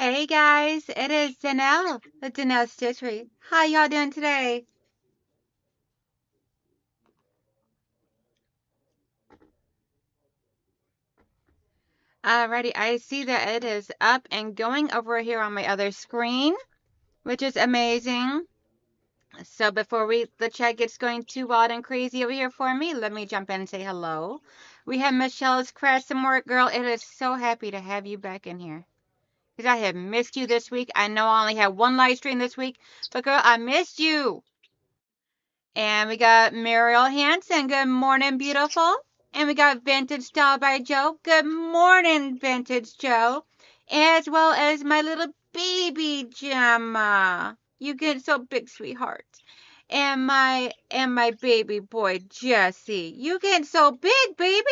Hey guys, it is Donnell, the donnellsstitchery. How y'all doing today? Alrighty, I see that it is up and going over here on my other screen, which is amazing. So before the chat gets going too wild and crazy over here for me, let me jump in and say hello. We have Michelle's Crafts and More. Girl, it is so happy to have you back in here. Because I have missed you this week. I know I only had one live stream this week, but girl, I missed you. And we got Muriel Hanson. Good morning, beautiful. And we got Vintage Style by Joe. Good morning, Vintage Joe. As well as my little baby Gemma. You get so big, sweetheart. And my baby boy Jesse. You get so big, baby.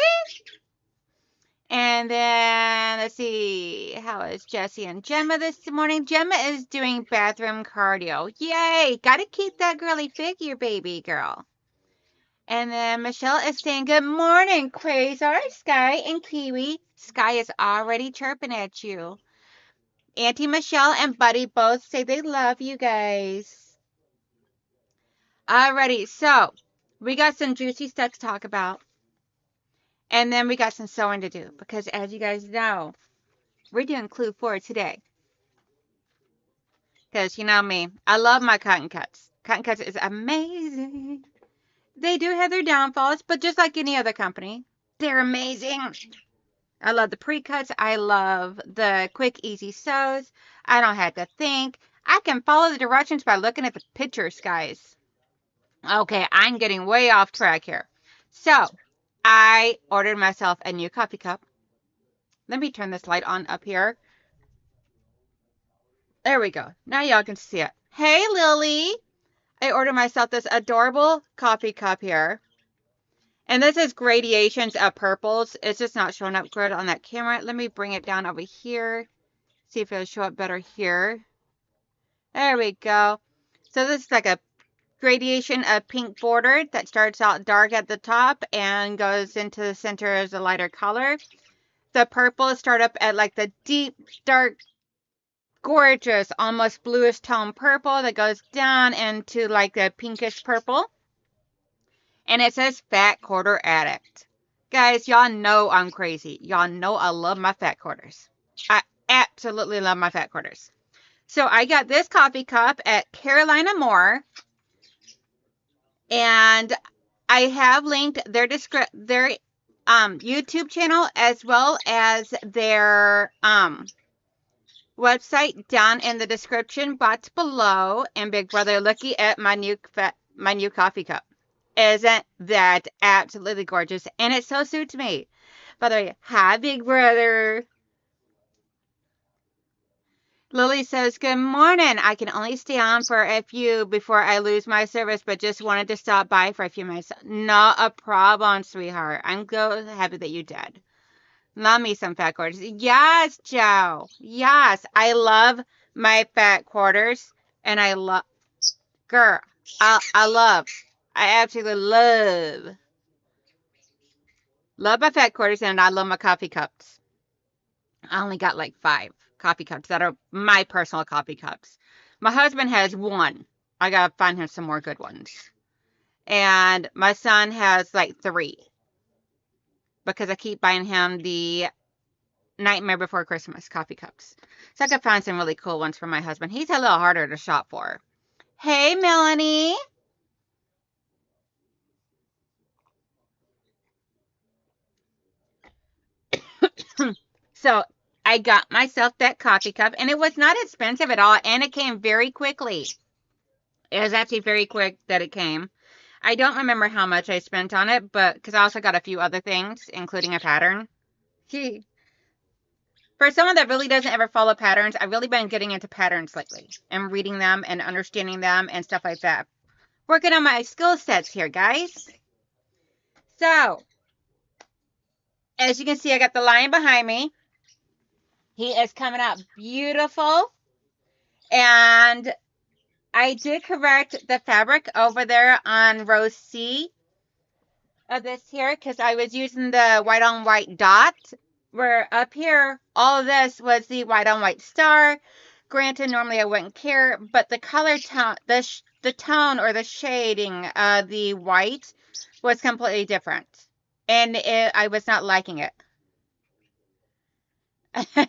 And then let's see, how is Jesse and Gemma this morning? Gemma is doing bathroom cardio. Yay! Gotta keep that girly figure, baby girl. And then Michelle is saying, good morning, Quasar, Sky, and Kiwi. Sky is already chirping at you. Auntie Michelle and Buddy both say they love you guys. Alrighty, so we got some juicy stuff to talk about. And then we got some sewing to do. Because as you guys know, we're doing Clue 4 today. Because you know me, I love my cotton cuts. Cotton cuts is amazing. They do have their downfalls, but just like any other company, they're amazing. I love the pre-cuts. I love the quick, easy sews. I don't have to think. I can follow the directions by looking at the pictures, guys. Okay, I'm getting way off track here. So, I ordered myself a new coffee cup. Let me turn this light on up here. There we go. Now y'all can see it. Hey, Lily. I ordered myself this adorable coffee cup here. And this is gradations of purples. It's just not showing up good on that camera. Let me bring it down over here. See if it'll show up better here. There we go. So this is like a gradation of pink border that starts out dark at the top and goes into the center as a lighter color. The purples start up at like the deep, dark, gorgeous, almost bluish tone purple that goes down into like the pinkish purple. And it says Fat Quarter Addict. Guys, y'all know I'm crazy. Y'all know I love my fat quarters. I absolutely love my fat quarters. So I got this coffee cup at Carolina Moore. And I have linked their YouTube channel as well as their website down in the description box below. And Big Brother, looky at my new coffee cup. Isn't that absolutely gorgeous? And it so suits me. By the way, hi, Big Brother. Lily says, good morning. I can only stay on for a few before I lose my service, but just wanted to stop by for a few minutes. Not a problem, sweetheart. I'm so happy that you did. Love me some fat quarters. Yes, Joe. Yes, I love my fat quarters. And I love, girl, I absolutely love my fat quarters, and I love my coffee cups. I only got like 5 coffee cups that are my personal coffee cups. My husband has 1. I gotta find him some more good ones. And my son has like 3. Because I keep buying him the Nightmare Before Christmas coffee cups. So I could find some really cool ones for my husband. He's a little harder to shop for. Hey, Melanie. So I got myself that coffee cup, and it was not expensive at all, and it came very quickly. It was actually very quick that it came. I don't remember how much I spent on it, but because I also got a few other things, including a pattern. For someone that really doesn't ever follow patterns, I've really been getting into patterns lately and reading them and understanding them and stuff like that. Working on my skill sets here, guys. So, as you can see, I got the lion behind me. He is coming out beautiful. And I did correct the fabric over there on row C of this here because I was using the white on white dot where up here, all of this was the white on white star. Granted, normally I wouldn't care, but the color tone, the tone or the shading of the white was completely different. And I was not liking it. Yay!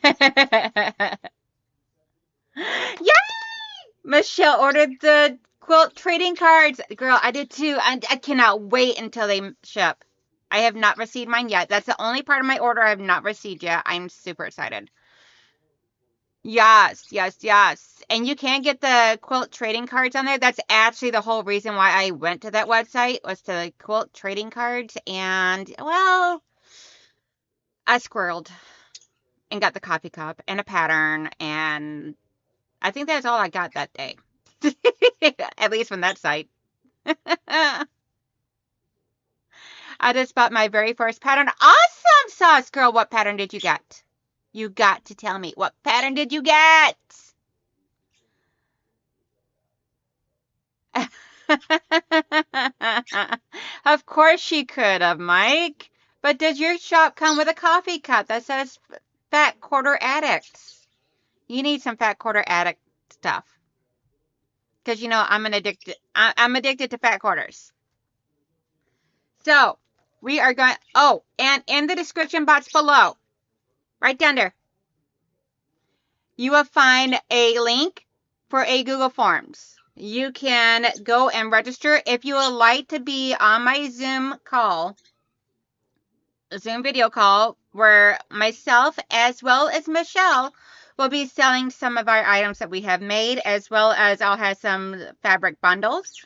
Michelle ordered the quilt trading cards. Girl, I did too. I cannot wait until they ship. I have not received mine yet. That's the only part of my order I have not received yet. I'm super excited. Yes, yes, yes. And you can get the quilt trading cards on there. That's actually the whole reason why I went to that website, was to the quilt trading cards. And, well, I squirreled and got the coffee cup and a pattern. And I think that's all I got that day. At least from that site. I just bought my very first pattern. Awesome sauce, girl. What pattern did you get? You got to tell me. What pattern did you get? Of course she could have, Mike. But does your shop come with a coffee cup that says Fat Quarter Addicts? You need some Fat Quarter Addict stuff. Because, you know, I'm addicted to fat quarters. So, we are going... Oh, and in the description box below, right down there, you will find a link for a Google Forms. You can go and register if you would like to be on my Zoom video call, where myself as well as Michelle will be selling some of our items that we have made, as well as I'll have some fabric bundles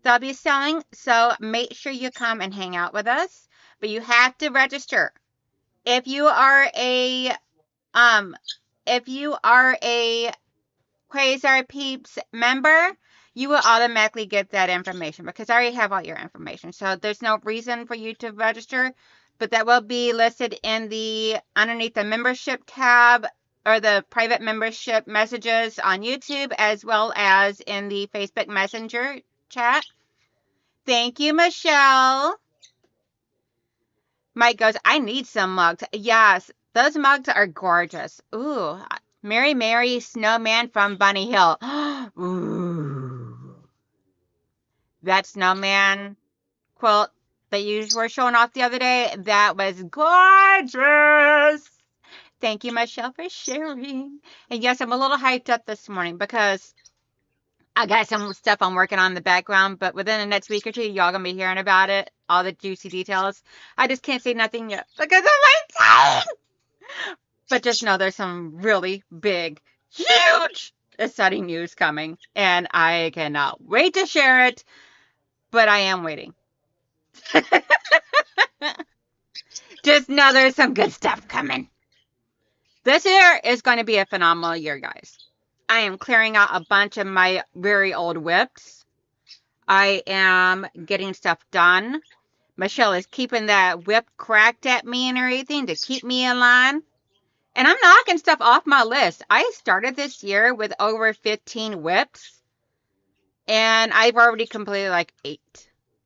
that I'll be selling. So make sure you come and hang out with us, but you have to register. If you are a Quasar Peeps member, you will automatically get that information, because I already have all your information. So there's no reason for you to register, but that will be listed in underneath the membership tab, or the private membership messages on YouTube, as well as in the Facebook Messenger chat. Thank you, Michelle. Mike goes, I need some mugs. Yes, those mugs are gorgeous. Ooh, Mary Mary Snowman from Bunny Hill. Ooh. That snowman quilt that you were showing off the other day, that was gorgeous. Thank you, Michelle, for sharing. And yes, I'm a little hyped up this morning because I got some stuff I'm working on in the background, but within the next week or two, y'all gonna be hearing about it, all the juicy details. I just can't say nothing yet because of my time. But just know there's some really big, huge, exciting news coming, and I cannot wait to share it, but I am waiting. Just know there's some good stuff coming. This year is going to be a phenomenal year, guys. I am clearing out a bunch of my very old whips. I am getting stuff done. Michelle is keeping that whip cracked at me and everything to keep me in line. And I'm knocking stuff off my list. I started this year with over 15 whips, and I've already completed like 8.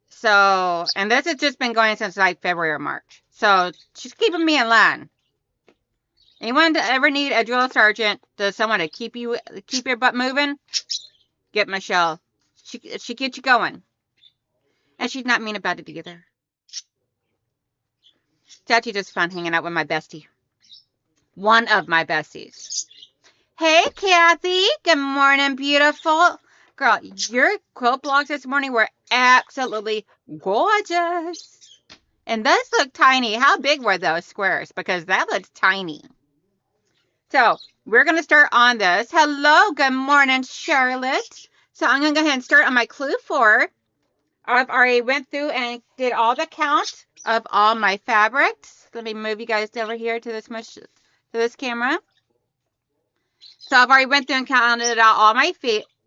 So, and this has just been going since like February or March. So she's keeping me in line. Anyone to ever need a drill sergeant, to someone to keep your butt moving, get Michelle. She gets you going. And she's not mean about it either. It's actually just fun hanging out with my bestie. One of my besties. Hey, Kathy. Good morning, beautiful. Girl, your quilt blogs this morning were absolutely gorgeous. And those look tiny. How big were those squares? Because that looks tiny. So, we're going to start on this. Hello, good morning, Charlotte. So, I'm going to go ahead and start on my clue 4. I've already went through and did all the count of all my fabrics. Let me move you guys over here to this camera. So I've already went through and counted out all my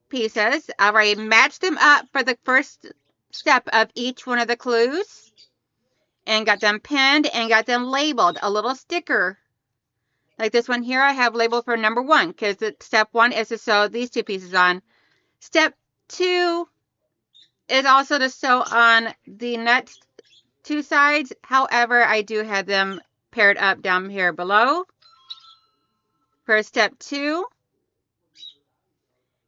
pieces. I've already matched them up for the first step of each one of the clues, and got them pinned and got them labeled. A little sticker like this one here I have labeled for number 1, because step 1 is to sew these 2 pieces on. Step 2 is also to sew on the next 2 sides. However, I do have them paired up down here below for step 2.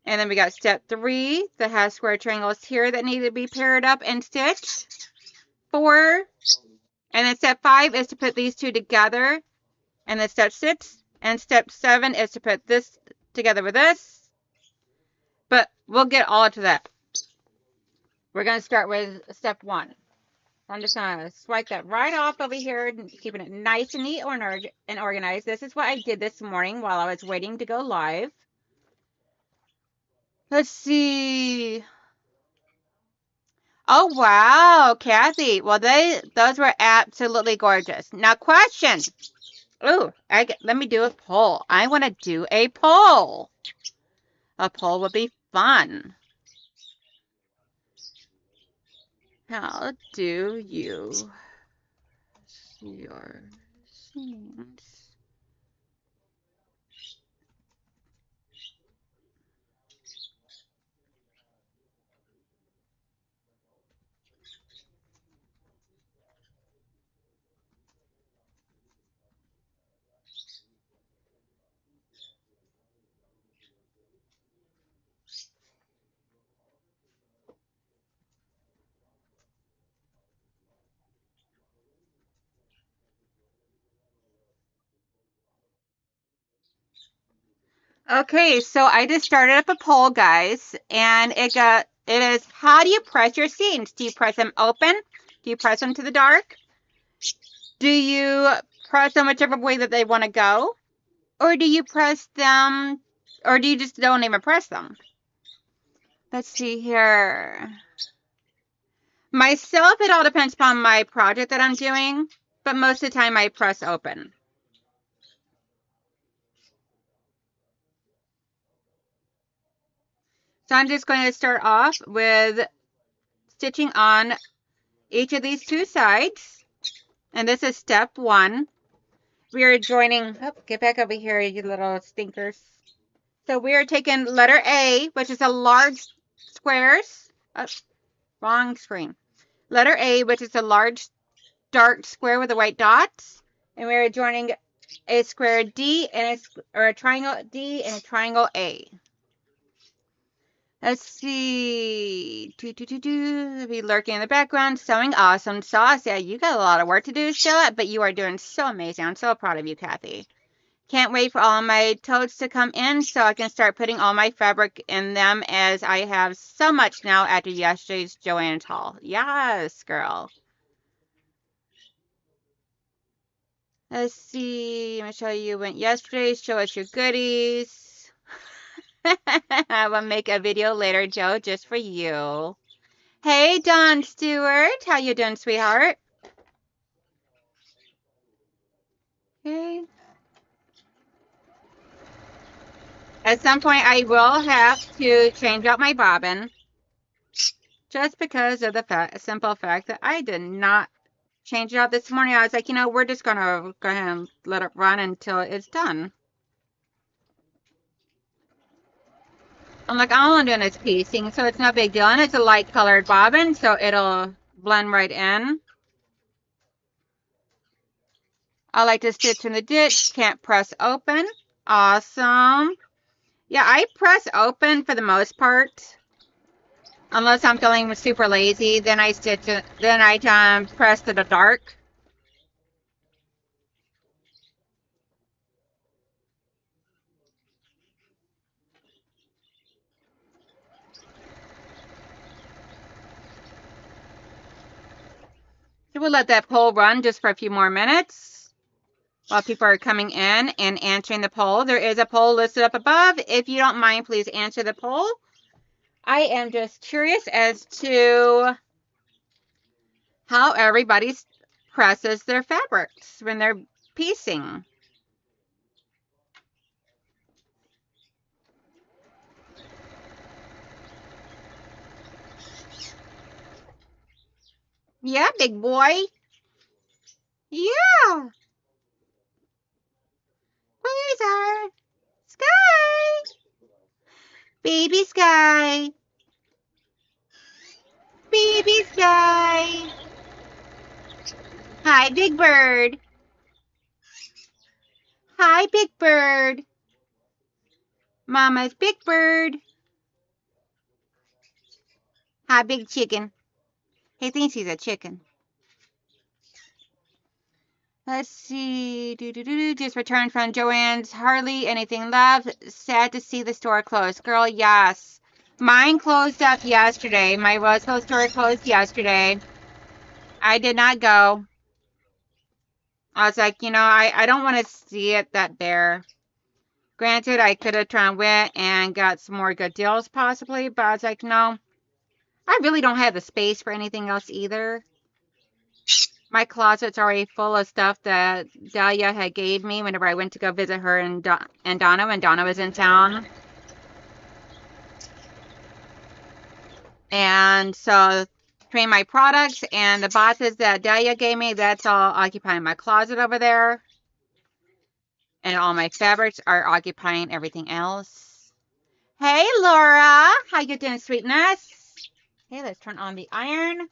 And then we got step 3 that has square triangles here that need to be paired up and stitched. 4. And then step 5 is to put these two together. And then step 6 and step 7 is to put this together with this. But we'll get all to that. We're going to start with step 1. I'm just going to swipe that right off over here, keeping it nice and neat and organized. This is what I did this morning while I was waiting to go live. Let's see. Oh, wow, Kathy. Well, those were absolutely gorgeous. Now, question. Ooh, let me do a poll. I want to do a poll. A poll would be fun. How do you see your scenes? Okay, so I just started up a poll, guys, and it is, how do you press your scenes? Do you press them open? Do you press them to the dark? Do you press them whichever way that they want to go? Or do you press them, or do you just don't even press them? Let's see here. Myself, it all depends upon my project that I'm doing, but most of the time I press open. So I'm just going to start off with stitching on each of these two sides. And this is step 1. We are joining, get back over here, you little stinkers. So we are taking letter A, which is a large squares. Wrong screen. Letter A, which is a large dark square with the white dots. And we are joining a square D and a triangle D and a triangle A. Let's see. Be lurking in the background, sewing awesome sauce. Yeah, you got a lot of work to do still, but you are doing so amazing. I'm so proud of you, Kathy. Can't wait for all my totes to come in so I can start putting all my fabric in them, as I have so much now after yesterday's Joann's haul. Yes, girl. Let's see. Michelle, you went yesterday. Show us your goodies. I will make a video later, Joe, just for you. Hey, Dawn Stewart. How you doing, sweetheart? Okay. At some point, I will have to change out my bobbin, just because of the simple fact that I did not change it out this morning. I was like, we're just going to go ahead and let it run until it's done. I'm like, all I'm doing is piecing, so it's no big deal. And it's a light colored bobbin, so it'll blend right in. I like to stitch in the ditch. Can't press open. Awesome. Yeah, I press open for the most part. Unless I'm feeling super lazy, then I stitch it. Then I press to the dark. So we'll let that poll run just for a few more minutes while people are coming in and answering the poll. There is a poll listed up above. If you don't mind, please answer the poll. I am just curious as to how everybody presses their fabrics when they're piecing. Yeah, big boy. Yeah. Where's our Sky? Baby Sky. Baby Sky. Hi, Big Bird. Hi, Big Bird. Mama's Big Bird. Hi, Big Chicken. He thinks he's a chicken. Let's see. Just returned from Joanne's. Hardly anything left. Sad to see the store closed. Girl, yes. Mine closed up yesterday. My Roseville store closed yesterday. I did not go. I was like, I don't want to see it that bare. Granted, I could have tried and went and got some more good deals possibly, but I was like, no. I really don't have the space for anything else either. My closet's already full of stuff that Dahlia had gave me whenever I went to go visit her and Donna when Donna was in town. And so between my products and the boxes that Dahlia gave me, that's all occupying my closet over there. And all my fabrics are occupying everything else. Hey, Laura. How you doing, sweetness? Okay, let's turn on the iron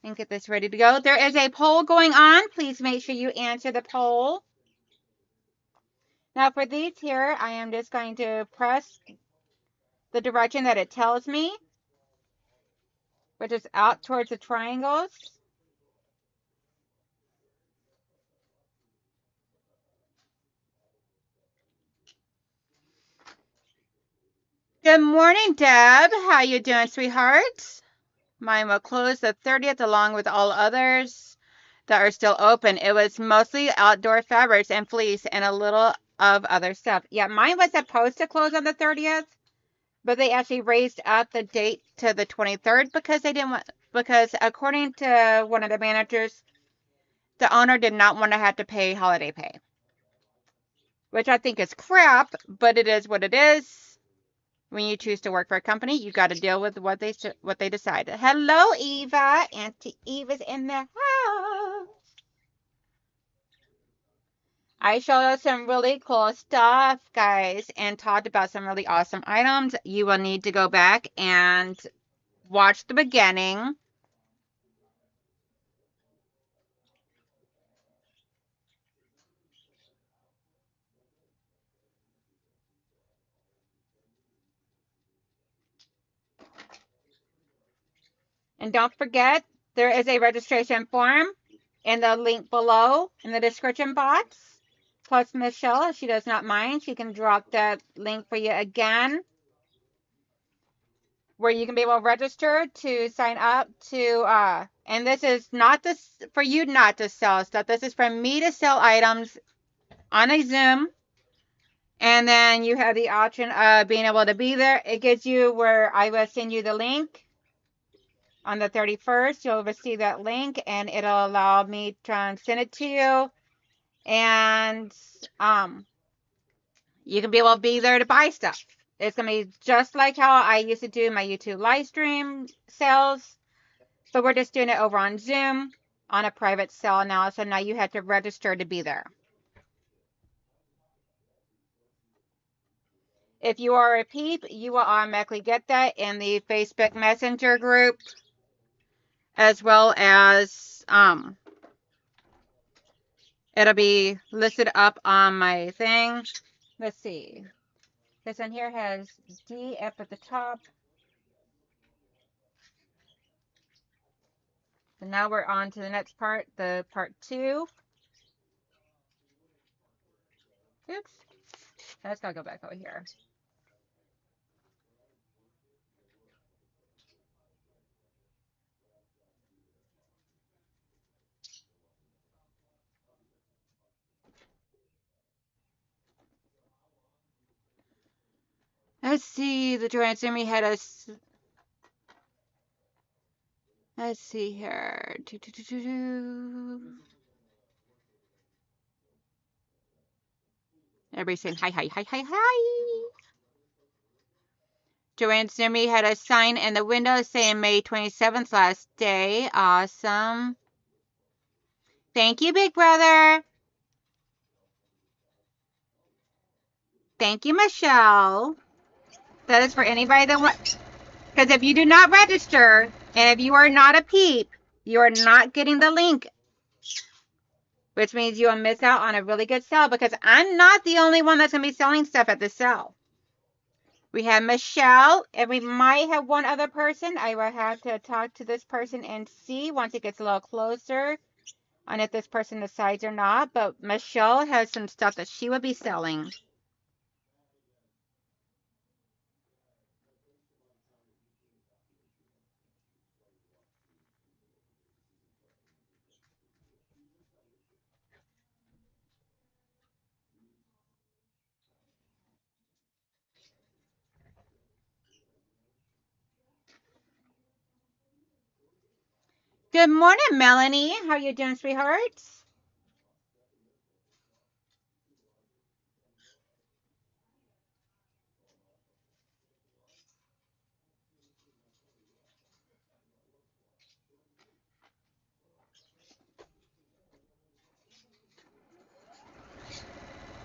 and get this ready to go. There is a poll going on. Please make sure you answer the poll. Now for these here, I am just going to press the direction that it tells me, which is out towards the triangles. Good morning, Deb. How you doing, sweetheart? Mine will close the 30th along with all others that are still open. It was mostly outdoor fabrics and fleece and a little of other stuff. Yeah, mine was supposed to close on the 30th, but they actually raised up the date to the 23rd because according to one of the managers, the owner did not want to have to pay holiday pay, which I think is crap, but it is what it is. When you choose to work for a company, you got to deal with what they decide. Hello, Eva. Auntie Eva's in the house. I showed us some really cool stuff, guys, and talked about some really awesome items. You will need to go back and watch the beginning. And don't forget, there is a registration form in the link below in the description box. Plus, Michelle, if she does not mind, she can drop that link for you again, where you can be able to register to sign up to, and this is not this for you not to sell stuff. This is for me to sell items on a Zoom. And then you have the option of being able to be there. It gives you where I will send you the link. On the 31st, you'll receive that link and it'll allow me to send it to you. And you can be able to be there to buy stuff. It's going to be just like how I used to do my YouTube live stream sales. So we're just doing it over on Zoom on a private sale now. So now you have to register to be there. If you are a peep, you will automatically get that in the Facebook Messenger group, as well as it'll be listed up on my thing. Let's see. This one here has D up at the top. So now we're on to the next part, the part 2. Oops. I just gotta go back over here. Let's see, the transformer had us. Let's see here. Everybody's saying hi, hi, hi, hi, hi. Joanne Zimmy had a sign in the window saying May 27th last day. Awesome. Thank you, Big Brother. Thank you, Michelle. That is for anybody that wants. Because if you do not register, and if you are not a peep, you are not getting the link. which means you'll miss out on a really good sale because I'm not the only one that's going to be selling stuff at the sale. We have Michelle, and we might have one other person. I will have to talk to this person and see once it gets a little closer on if this person decides or not. But Michelle has some stuff that she will be selling. Good morning, Melanie. How you doing, sweethearts?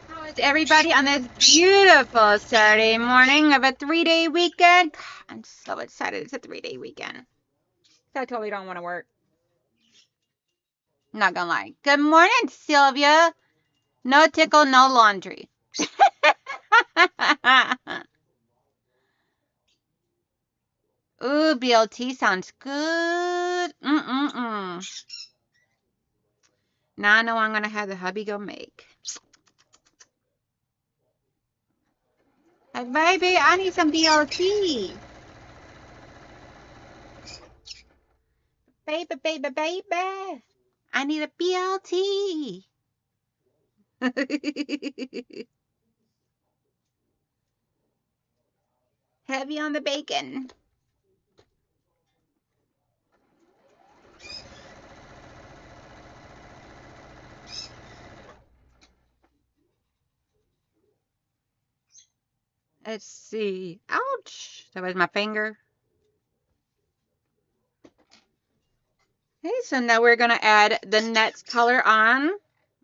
How is everybody on this beautiful Saturday morning of a 3-day weekend? God, I'm so excited. It's a 3-day weekend. So I totally don't want to work. Not gonna lie. Good morning, Sylvia. No tickle, no laundry. Ooh, BLT sounds good. Now I know I'm gonna have the hubby go make. Hey, baby, I need some BLT. Baby, baby, baby. I need a BLT. Heavy on the bacon. Let's see. Ouch. That was my finger. Okay, so now we're going to add the next color on.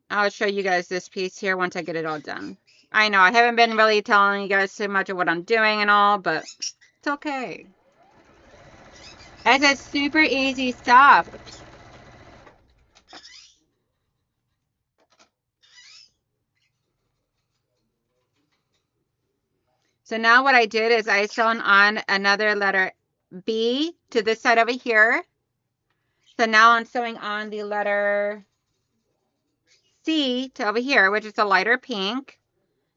I'll show you guys this piece here once I get it all done. I know I haven't been really telling you guys too much of what I'm doing and all, but it's okay. It's super easy stuff. So now what I did is I sewn on another letter B to this side over here. So now I'm sewing on the letter C to over here, which is a lighter pink,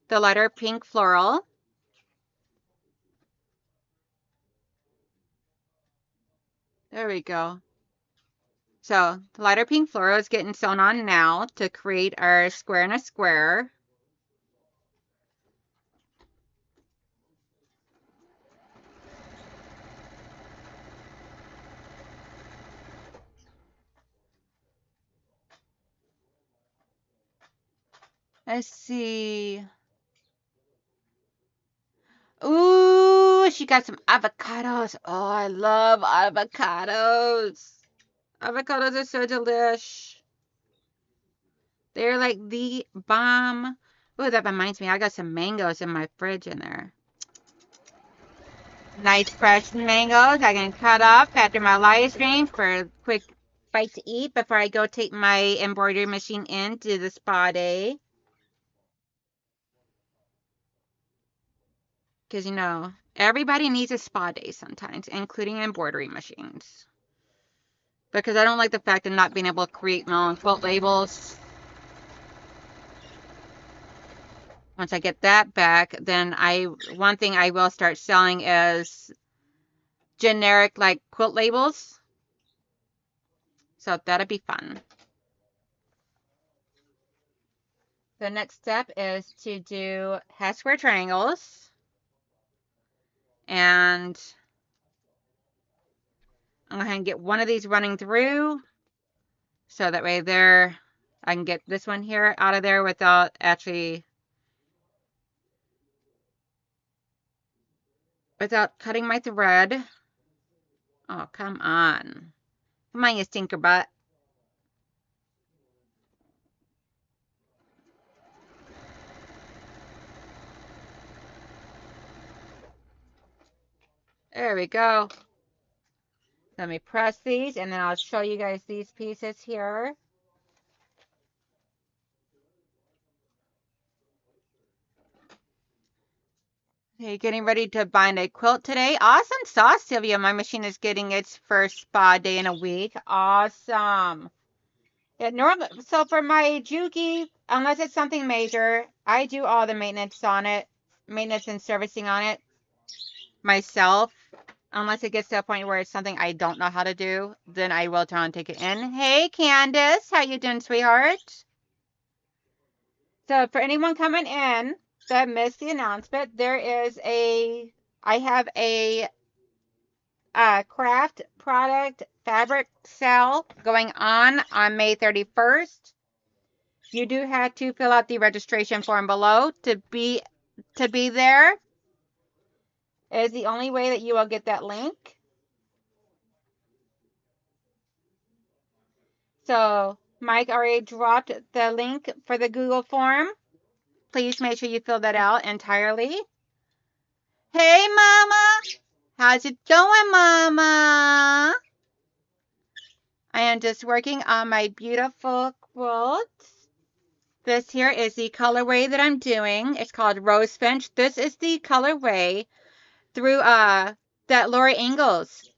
the lighter pink floral. There we go. So the lighter pink floral is getting sewn on now to create our square and a square. Let's see. Ooh, she got some avocados. Oh, I love avocados. Avocados are so delish. They're like the bomb. Oh, that reminds me, I got some mangoes in my fridge in there. Nice fresh mangoes I can cut up after my live stream for a quick bite to eat before I go take my embroidery machine in to the spa day. Because, you know, everybody needs a spa day sometimes, including embroidery machines. Because I don't like the fact of not being able to create my own quilt labels. Once I get that back, then one thing I will start selling is generic like quilt labels. So that'll be fun. The next step is to do half square triangles. And I'm going to get one of these running through. So that way there, I can get this one here out of there without actually, without cutting my thread. Oh, come on. Come on, you stinker butt. There we go. Let me press these and then I'll show you guys these pieces here. Okay, getting ready to bind a quilt today. Awesome sauce, Sylvia. My machine is getting its first spa day in a week. Awesome. So for my Juki, unless it's something major, I do all the maintenance on it, maintenance and servicing on it myself. Unless it gets to a point where it's something I don't know how to do, then I will try and take it in. Hey, Candace, how you doing, sweetheart? So for anyone coming in that missed the announcement, I have a craft product fabric sale going on May 31st. You do have to fill out the registration form below to be there. It is the only way that you will get that link. So Mike already dropped the link for the Google form. Please make sure you fill that out entirely. Hey, Mama. How's it going, Mama? I am just working on my beautiful quilt. This here is the colorway that I'm doing. It's called Rose Finch. This is the colorway through that Laura Ingalls,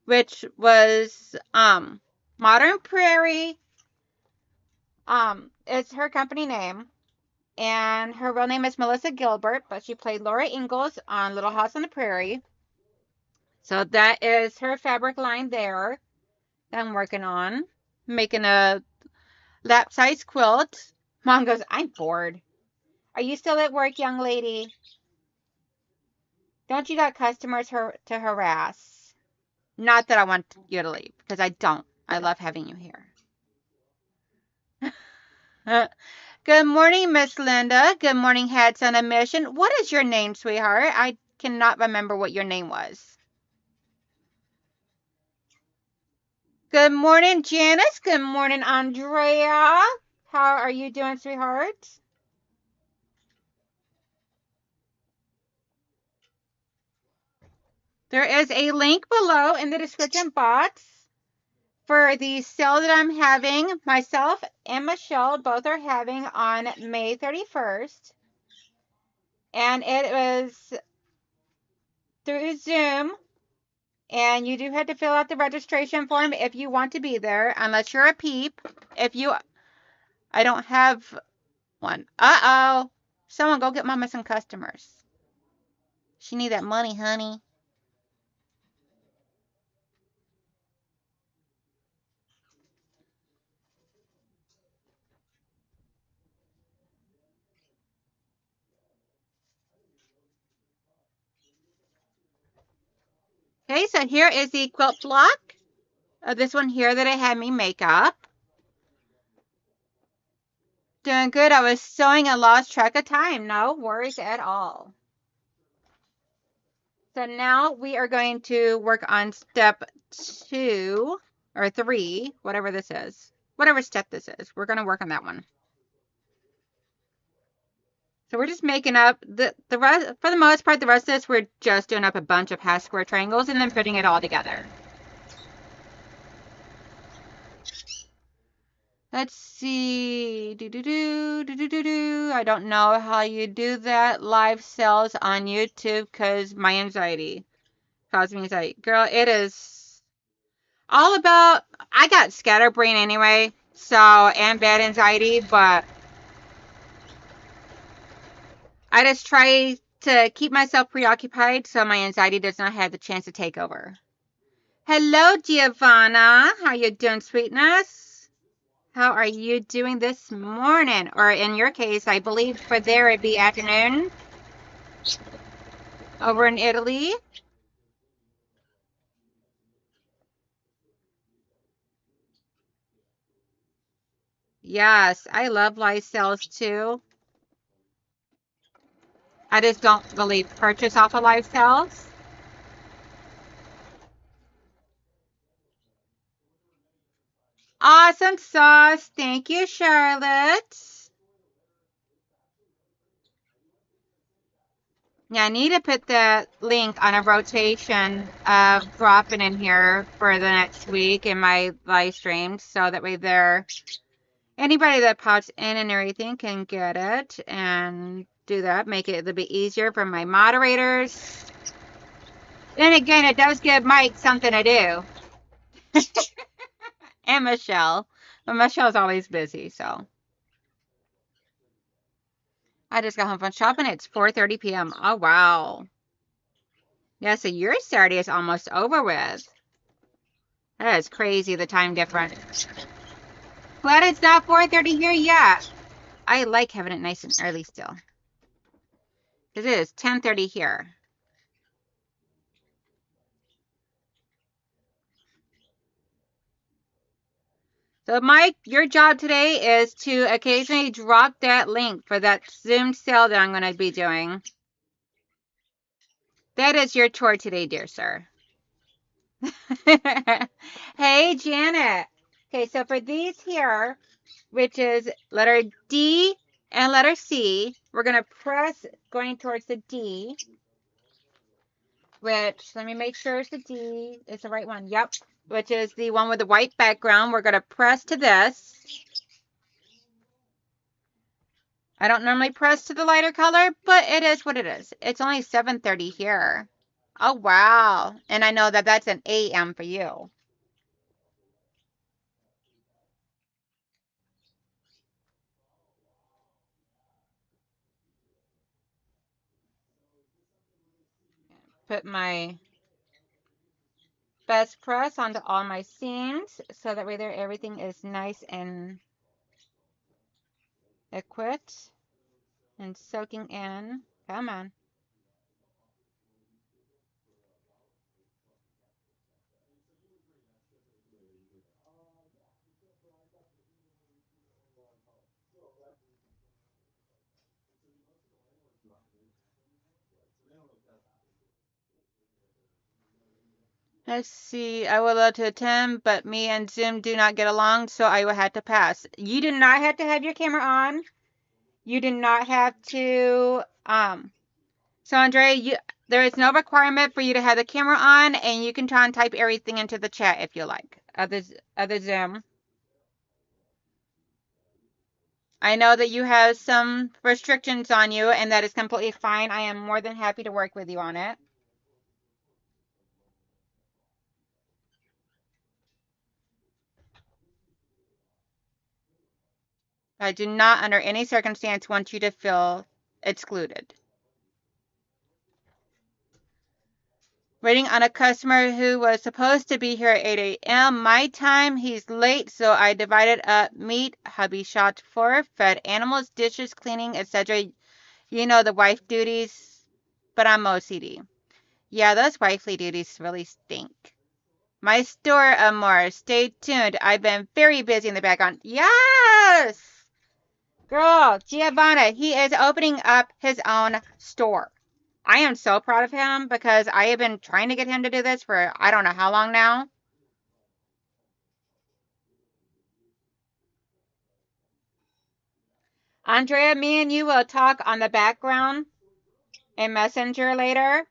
which was Modern Prairie. It's her company name, and her real name is Melissa Gilbert, but she played Laura Ingalls on Little House on the Prairie. So that is her fabric line there that I'm working on, making a lap size quilt. Mom goes, I'm bored. Are you still at work, young lady? Don't you got customers to harass? Not that I want you to leave, because I don't. I love having you here. Good morning, Miss Linda. Good morning, Hats on a Mission. What is your name, sweetheart? I cannot remember what your name was. Good morning, Janice. Good morning, Andrea. How are you doing, sweetheart? There is a link below in the description box for the sale that I'm having. Myself and Michelle both are having on May 31st. And it is through Zoom. And you do have to fill out the registration form if you want to be there, unless you're a peep. I don't have one. Uh-oh. Someone go get Mama some customers. She need that money, honey. Okay, so here is the quilt block. This one here that I had me make up. Doing good. I was sewing and lost track of time. No worries at all. So now we are going to work on step 2 or 3, whatever this is. Whatever step this is. We're going to work on that one. So we're just making up the rest. For the most part, the rest of this, we're just doing up a bunch of half square triangles and then putting it all together. Let's see. I don't know how you do that. Live sales on YouTube because my anxiety caused me anxiety. Girl, it is all about. I got scatterbrain anyway, and bad anxiety, but I just try to keep myself preoccupied so my anxiety does not have the chance to take over. Hello, Giovanna. How you doing, sweetness? How are you doing this morning? Or in your case, I believe for there it'd be afternoon over in Italy. Yes, I love live sales too. I just don't really purchase off of live sales. Awesome sauce. Thank you, Charlotte. Yeah, I need to put the link on a rotation of dropping in here for the next week in my live streams, so that way anybody that pops in and everything can get it and do that, make it a little bit easier for my moderators. Then again, it does give Mike something to do. And Michelle. But Michelle's always busy, so. I just got home from shopping. It's 4:30 p.m. Oh, wow. Yeah, so your Saturday is almost over with. That is crazy, the time difference. Glad it's not 4:30 here yet. I like having it nice and early still. Because it is 10:30 here. So, Mike, your job today is to occasionally drop that link for that Zoom sale that I'm going to be doing. That is your chore today, dear sir. Hey, Janet. Okay, so for these here, which is letter D and letter C, we're going to press going towards the D, which, let me make sure it's the D. It's the right one. Yep. Which is the one with the white background. We're going to press to this. I don't normally press to the lighter color, but it is what it is. It's only 7:30 here. Oh, wow. And I know that that's an AM for you. Put my best press onto all my seams so that way there everything is nice and equipped and soaking in. Come on. Let's see. I would love to attend, but me and Zoom do not get along, so I will have to pass. You do not have to have your camera on. You do not have to. So Andre, there is no requirement for you to have the camera on, and you can try and type everything into the chat if you like. Other Zoom. I know that you have some restrictions on you, and that is completely fine. I am more than happy to work with you on it. I do not, under any circumstance, want you to feel excluded. Waiting on a customer who was supposed to be here at 8 a.m. my time. He's late, so I divided up meat, hubby shot for, fed animals, dishes, cleaning, etc. You know the wife duties, but I'm OCD. Yeah, those wifely duties really stink. My store, Amor. Stay tuned. I've been very busy in the background. Yes! Girl, Giovanna, he is opening up his own store. I am so proud of him because I have been trying to get him to do this for I don't know how long now. Andrea, me and you will talk on the background in Messenger later.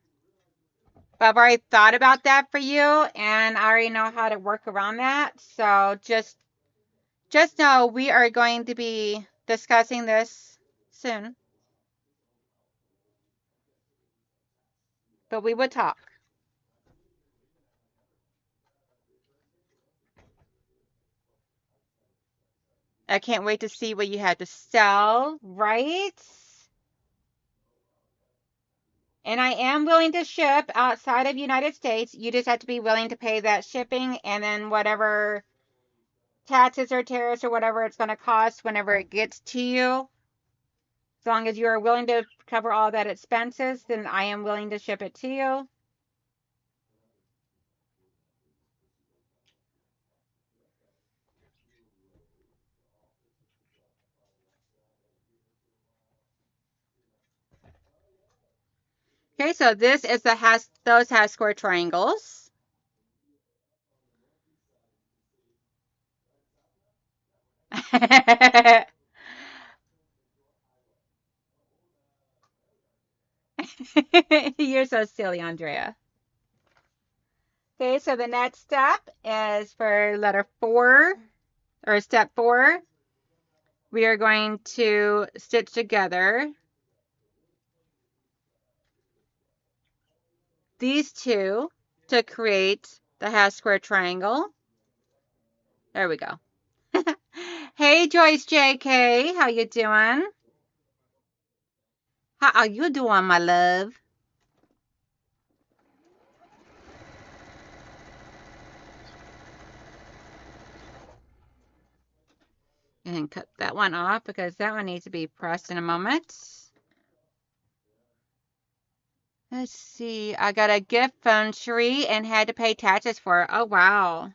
But I've already thought about that for you, and I already know how to work around that. So just know we are going to be discussing this soon. But we would talk. I can't wait to see what you have to sell, right? And I am willing to ship outside of United States. You just have to be willing to pay that shipping and then whatever taxes or tariffs or whatever it's going to cost whenever it gets to you. As long as you are willing to cover all that expenses, then I am willing to ship it to you. Okay, so this is those half square triangles. You're so silly, Andrea. Okay, so the next step is for letter 4, or step 4. We are going to stitch together these two to create the half square triangle. There we go. Hey, Joyce JK, how you doing? How are you doing, my love? And cut that one off because that one needs to be pressed in a moment. Let's see. I got a gift from Cherie and had to pay taxes for it. Oh, wow.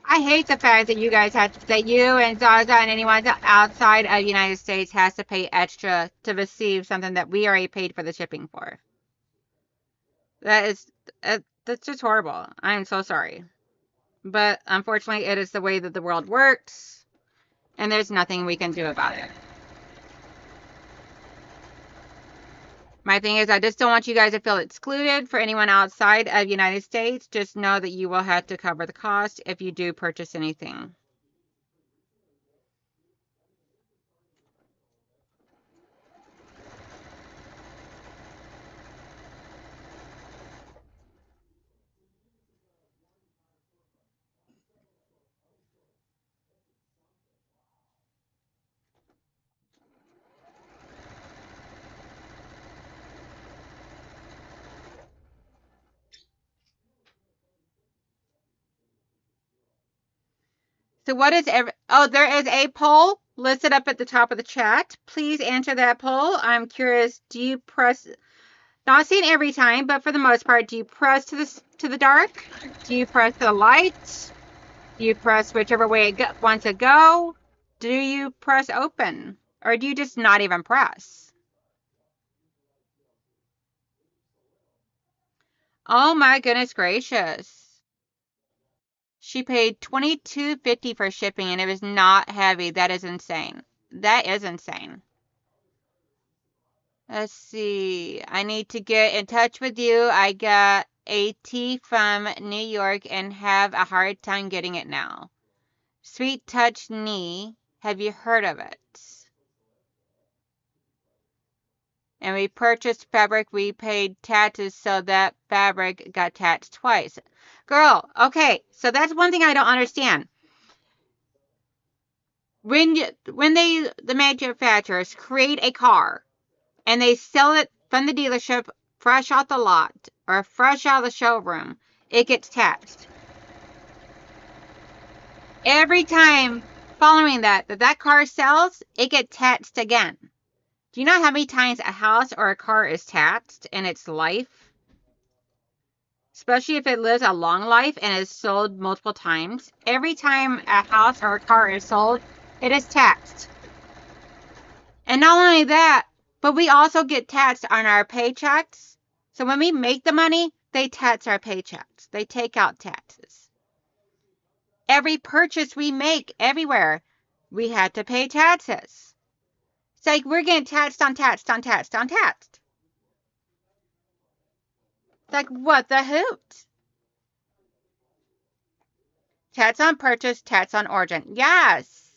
I hate the fact that you guys have to, that you and Zaza and anyone outside of the United States has to pay extra to receive something that we already paid for the shipping for. That's just horrible. I'm so sorry. But unfortunately, it is the way that the world works, and there's nothing we can do about it. My thing is, I just don't want you guys to feel excluded. For anyone outside of the United States, just know that you will have to cover the cost if you do purchase anything. So what is there is a poll listed up at the top of the chat. Please answer that poll. I'm curious, do you press, not saying every time, but for the most part, do you press to the dark? Do you press the light? Do you press whichever way it wants to go? Do you press open? Or do you just not even press? Oh my goodness gracious. She paid $22.50 for shipping and it was not heavy. That is insane. That is insane. Let's see. I need to get in touch with you. I got a tea from New York and have a hard time getting it now. Sweet Touch Knee. Have you heard of it? And we purchased fabric. We paid taxes, so that fabric got taxed twice. Girl, okay, so that's one thing I don't understand. When the manufacturers create a car and they sell it from the dealership fresh off the lot or fresh out of the showroom, it gets taxed. Every time following that car sells, it gets taxed again. Do you know how many times a house or a car is taxed in its life? Especially if it lives a long life and is sold multiple times. Every time a house or a car is sold, it is taxed. And not only that, but we also get taxed on our paychecks. So when we make the money, they tax our paychecks. They take out taxes. Every purchase we make everywhere, we had to pay taxes. It's like we're getting taxed on taxed on taxed on taxed. It's like, what the hoot? Tax on purchase, tax on origin. Yes,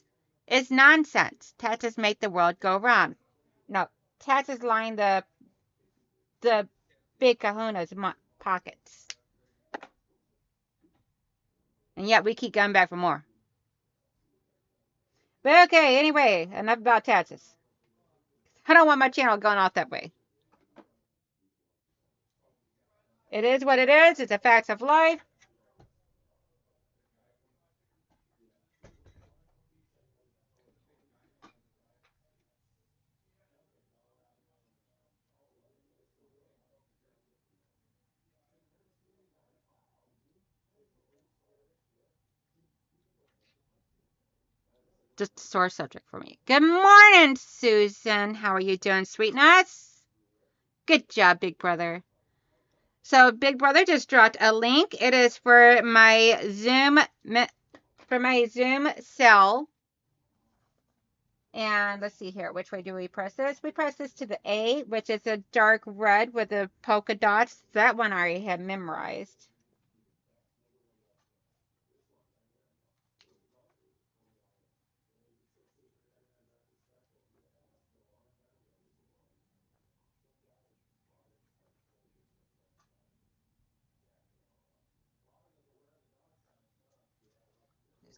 it's nonsense. Taxes make the world go round. No, taxes line the big kahuna's pockets. And yet we keep going back for more. But okay, anyway, enough about taxes. I don't want my channel going off that way. It is what it is. It's a fact of life. Just a sore subject for me. Good morning, Susan. How are you doing, sweetness? Good job, big brother. So Big Brother just dropped a link. It is for my Zoom cell. And let's see here. Which way do we press this? We press this to the A, which is a dark red with the polka dots. That one I already have memorized.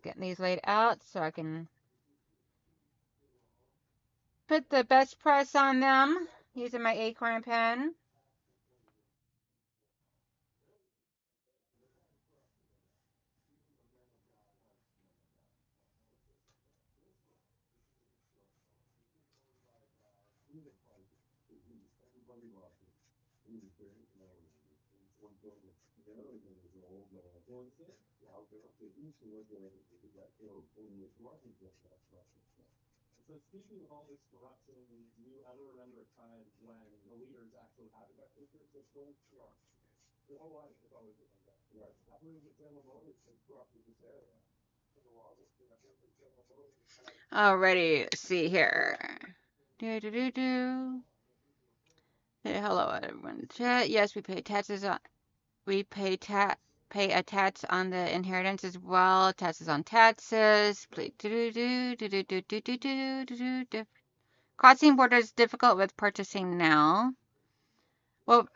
getting these laid out so I can put the best press on them using my acorn pen. Alrighty, see here. Hey, hello everyone. Chat. Yes, we pay taxes on. We pay a tax on the inheritance as well. Taxes on taxes. Crossing borders is difficult with purchasing now. What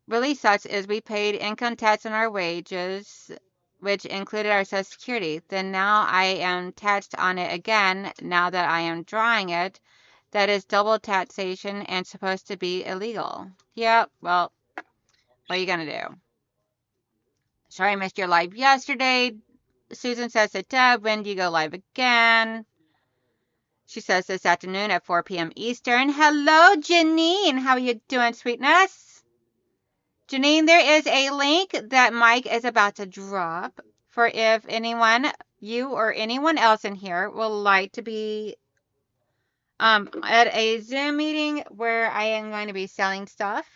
really sucks is we paid income tax on our wages, which included our Social Security. Then now I am taxed on it again now that I am drawing it. That is double taxation and supposed to be illegal. Yep, well, what are you going to do? Sorry I missed your live yesterday. Susan says to Deb, when do you go live again? She says this afternoon at 4 p.m. Eastern. Hello, Janine. How are you doing, sweetness? Janine, there is a link that Mike is about to drop for if anyone, you or anyone else in here, will like to be at a Zoom meeting where I am going to be selling stuff.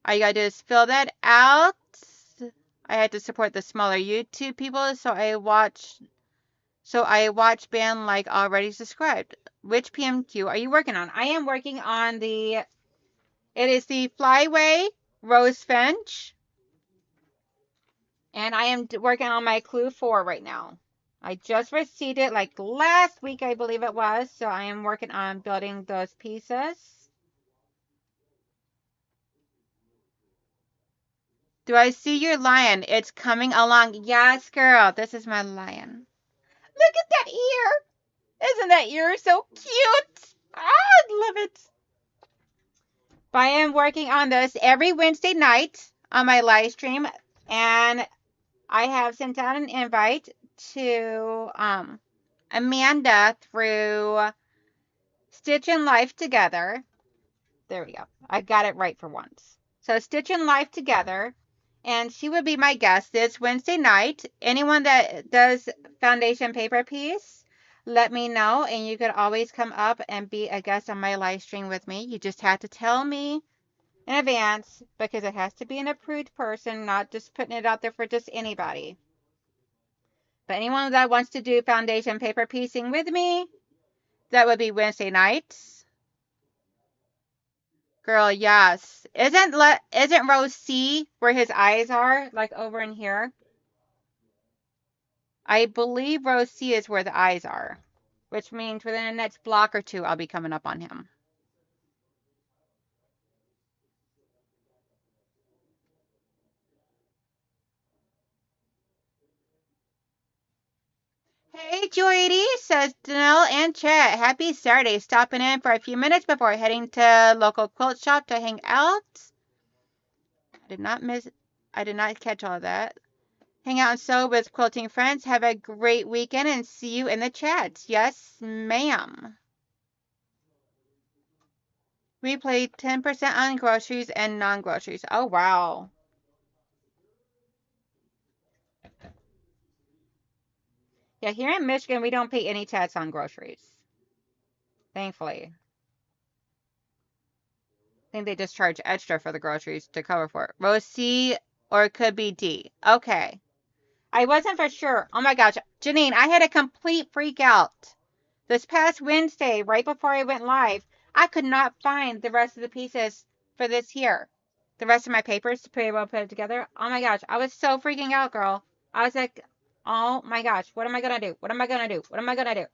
All you gotta do is fill that out. I had to support the smaller YouTube people, so I watch band like already subscribed. Which PMQ are you working on? I am working on it is the Flyway Rose Finch. And I am working on my Clue 4 right now. I just received it like last week, I believe it was. So I am working on building those pieces. Do I see your lion? It's coming along. Yes, girl. This is my lion. Look at that ear. Isn't that ear so cute? I love it. But I am working on this every Wednesday night on my live stream. And I have sent out an invite to Amanda through Stitching Life Together. There we go. I got it right for once. So Stitching Life Together. And she would be my guest this Wednesday night. Anyone that does foundation paper piece, let me know. And you could always come up and be a guest on my live stream with me. You just have to tell me in advance because it has to be an approved person, not just putting it out there for just anybody. But anyone that wants to do foundation paper piecing with me, that would be Wednesday nights. Girl, yes. Isn't Rose C where his eyes are, like over in here? I believe Rose C is where the eyes are, which means within the next block or two, I'll be coming up on him. Hey, Joydy, says Danelle and Chet. Happy Saturday. Stopping in for a few minutes before heading to local quilt shop to hang out. I did not catch all of that. Hang out and sew with quilting friends. Have a great weekend and see you in the chat. Yes, ma'am. We played 10% on groceries and non-groceries. Oh, wow. Yeah, here in Michigan, we don't pay any tax on groceries. Thankfully. I think they just charge extra for the groceries to cover for it. Row C or it could be D. Okay. I wasn't for sure. Oh my gosh. Janine, I had a complete freak out. This past Wednesday, right before I went live, I could not find the rest of the pieces for this here. The rest of my papers to be able to put it together. Oh my gosh. I was so freaking out, girl. I was like, oh my gosh. What am I going to do? What am I going to do? What am I going to do?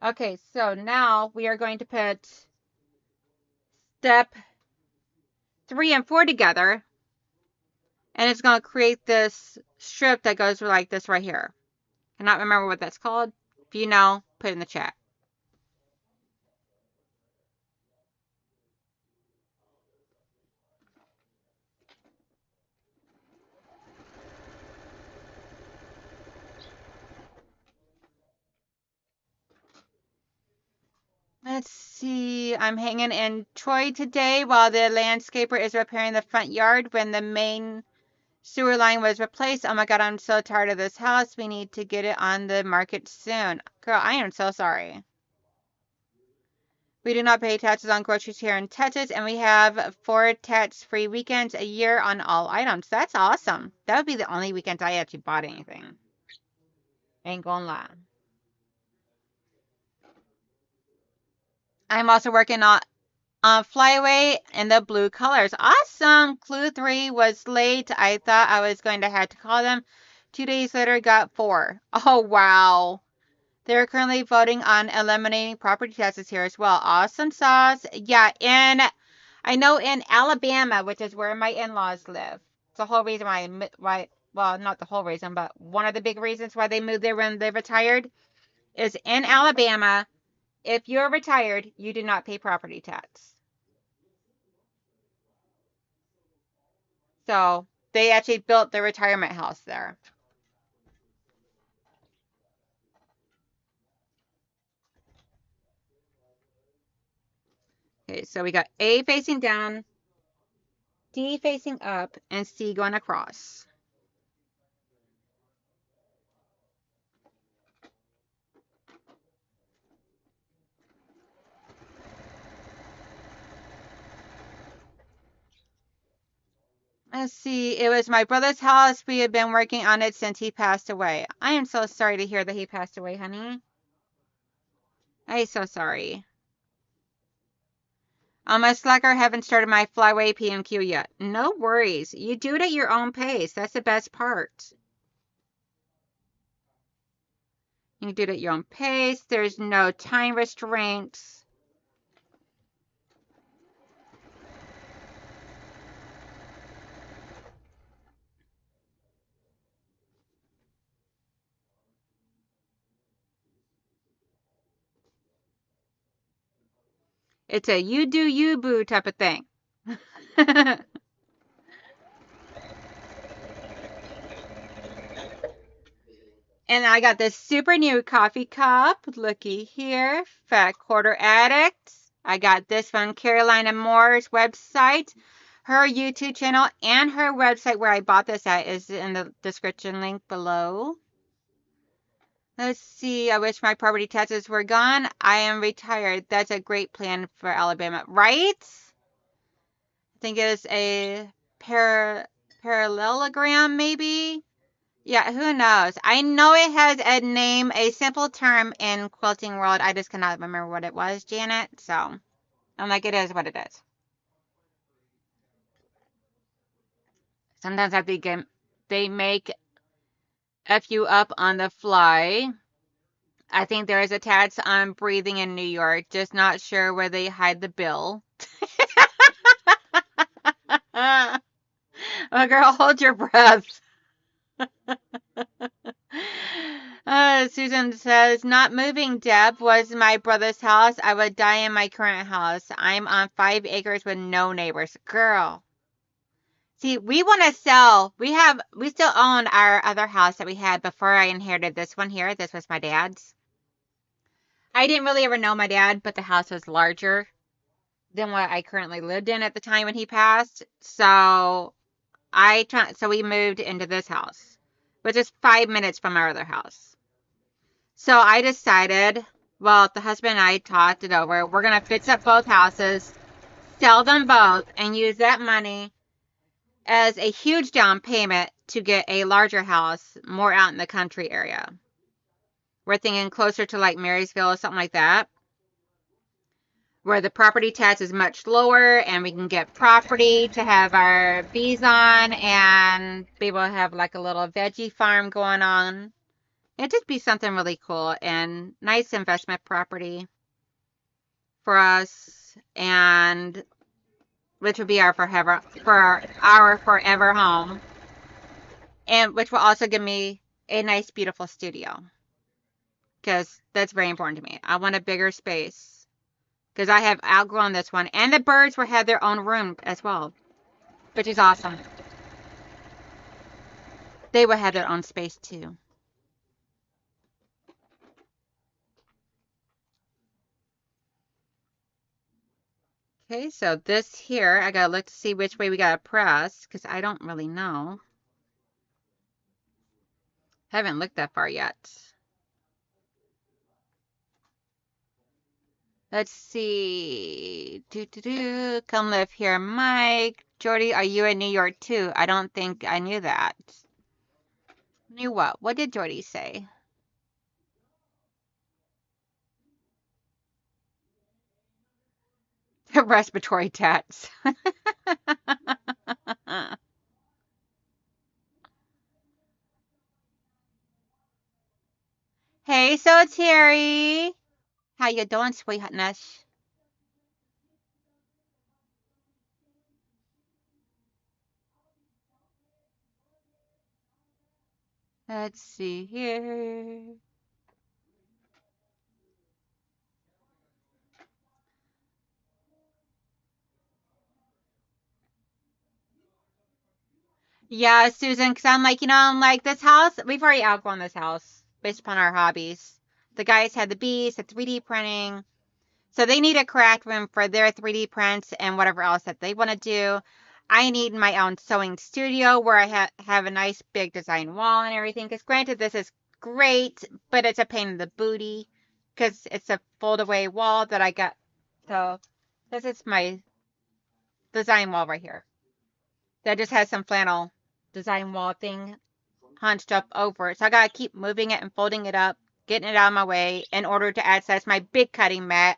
Okay, so now we are going to put step 3 and 4 together. And it's going to create this strip that goes like this right here. Cannot remember what that's called. If you know, put it in the chat. Let's see. I'm hanging in Troy today while the landscaper is repairing the front yard when the main sewer line was replaced. Oh my God, I'm so tired of this house. We need to get it on the market soon. Girl, I am so sorry. We do not pay taxes on groceries here in Texas, and we have 4 tax-free weekends a year on all items. That's awesome. That would be the only weekends I actually bought anything. Ain't gonna lie. I'm also working on Flyway in the blue colors. Awesome! Clue 3 was late. I thought I was going to have to call them. 2 days later, got 4. Oh, wow. They're currently voting on eliminating property taxes here as well. Awesome sauce. Yeah, I know in Alabama, which is where my in-laws live. It's the whole reason why, well, not the whole reason, but one of the big reasons why they moved there when they retired is in Alabama, if you're retired, you do not pay property tax. So they actually built their retirement house there. Okay, so we got A facing down, D facing up, and C going across. Let's see. It was my brother's house. We had been working on it since he passed away. I am so sorry to hear that he passed away, honey. I am so sorry. I'm a slacker. Haven't started my Flyway PMQ yet. No worries. You do it at your own pace. That's the best part. You can do it at your own pace. There's no time restraints. It's a you do you boo type of thing. And I got this super new coffee cup. Looky here. Fat Quarter Addict. I got this from Carolina Moore's website. Her YouTube channel and her website where I bought this at is in the description link below. Let's see. I wish my property taxes were gone. I am retired. That's a great plan for Alabama, right? I think it is a parallelogram, maybe? Yeah, who knows? I know it has a name, a simple term in quilting world. I just cannot remember what it was, Janet. So, I'm like, it is what it is. Sometimes I think they make F you up on the fly. I think there is a tax on breathing in New York. Just not sure where they hide the bill. Oh, girl, hold your breath. Susan says, not moving, Deb, was my brother's house. I would die in my current house. I'm on 5 acres with no neighbors. Girl. See, we want to sell. We still own our other house that we had before I inherited this one here. This was my dad's. I didn't really ever know my dad, but the house was larger than what I currently lived in at the time when he passed. So we moved into this house, which is 5 minutes from our other house. So I decided, well, the husband and I talked it over. We're going to fix up both houses, sell them both, and use that money as a huge down payment to get a larger house more out in the country area. We're thinking closer to like Marysville or something like that, where the property tax is much lower and we can get property to have our bees on and be able to have like a little veggie farm going on. It'd just be something really cool and nice investment property for us, and which would be our forever home. and which will also give me a nice, beautiful studio, because that's very important to me. I want a bigger space because I have outgrown this one, and the birds will have their own room as well, which is awesome. They will have their own space too. Okay, so this here, I gotta look to see which way we gotta press, because I don't really know. Haven't looked that far yet. Let's see. Come live here, Mike. Jordy, are you in New York too? I don't think I knew that. Knew what? What did Jordy say? Respiratory tats. Hey, so Terry. How you doing, sweetheartness? Let's see here. Yeah, Susan, because I'm like, I'm like, this house, we've already outgrown this house based upon our hobbies. The guys had the bees, the 3D printing. So they need a craft room for their 3D prints and whatever else that they want to do. I need my own sewing studio where I have a nice big design wall and everything. Because granted, this is great, but it's a pain in the booty because it's a fold away wall that I got. So this is my design wall right here. That just has some flannel design wall thing hunched up over it. So I got to keep moving it and folding it up, getting it out of my way in order to access my big cutting mat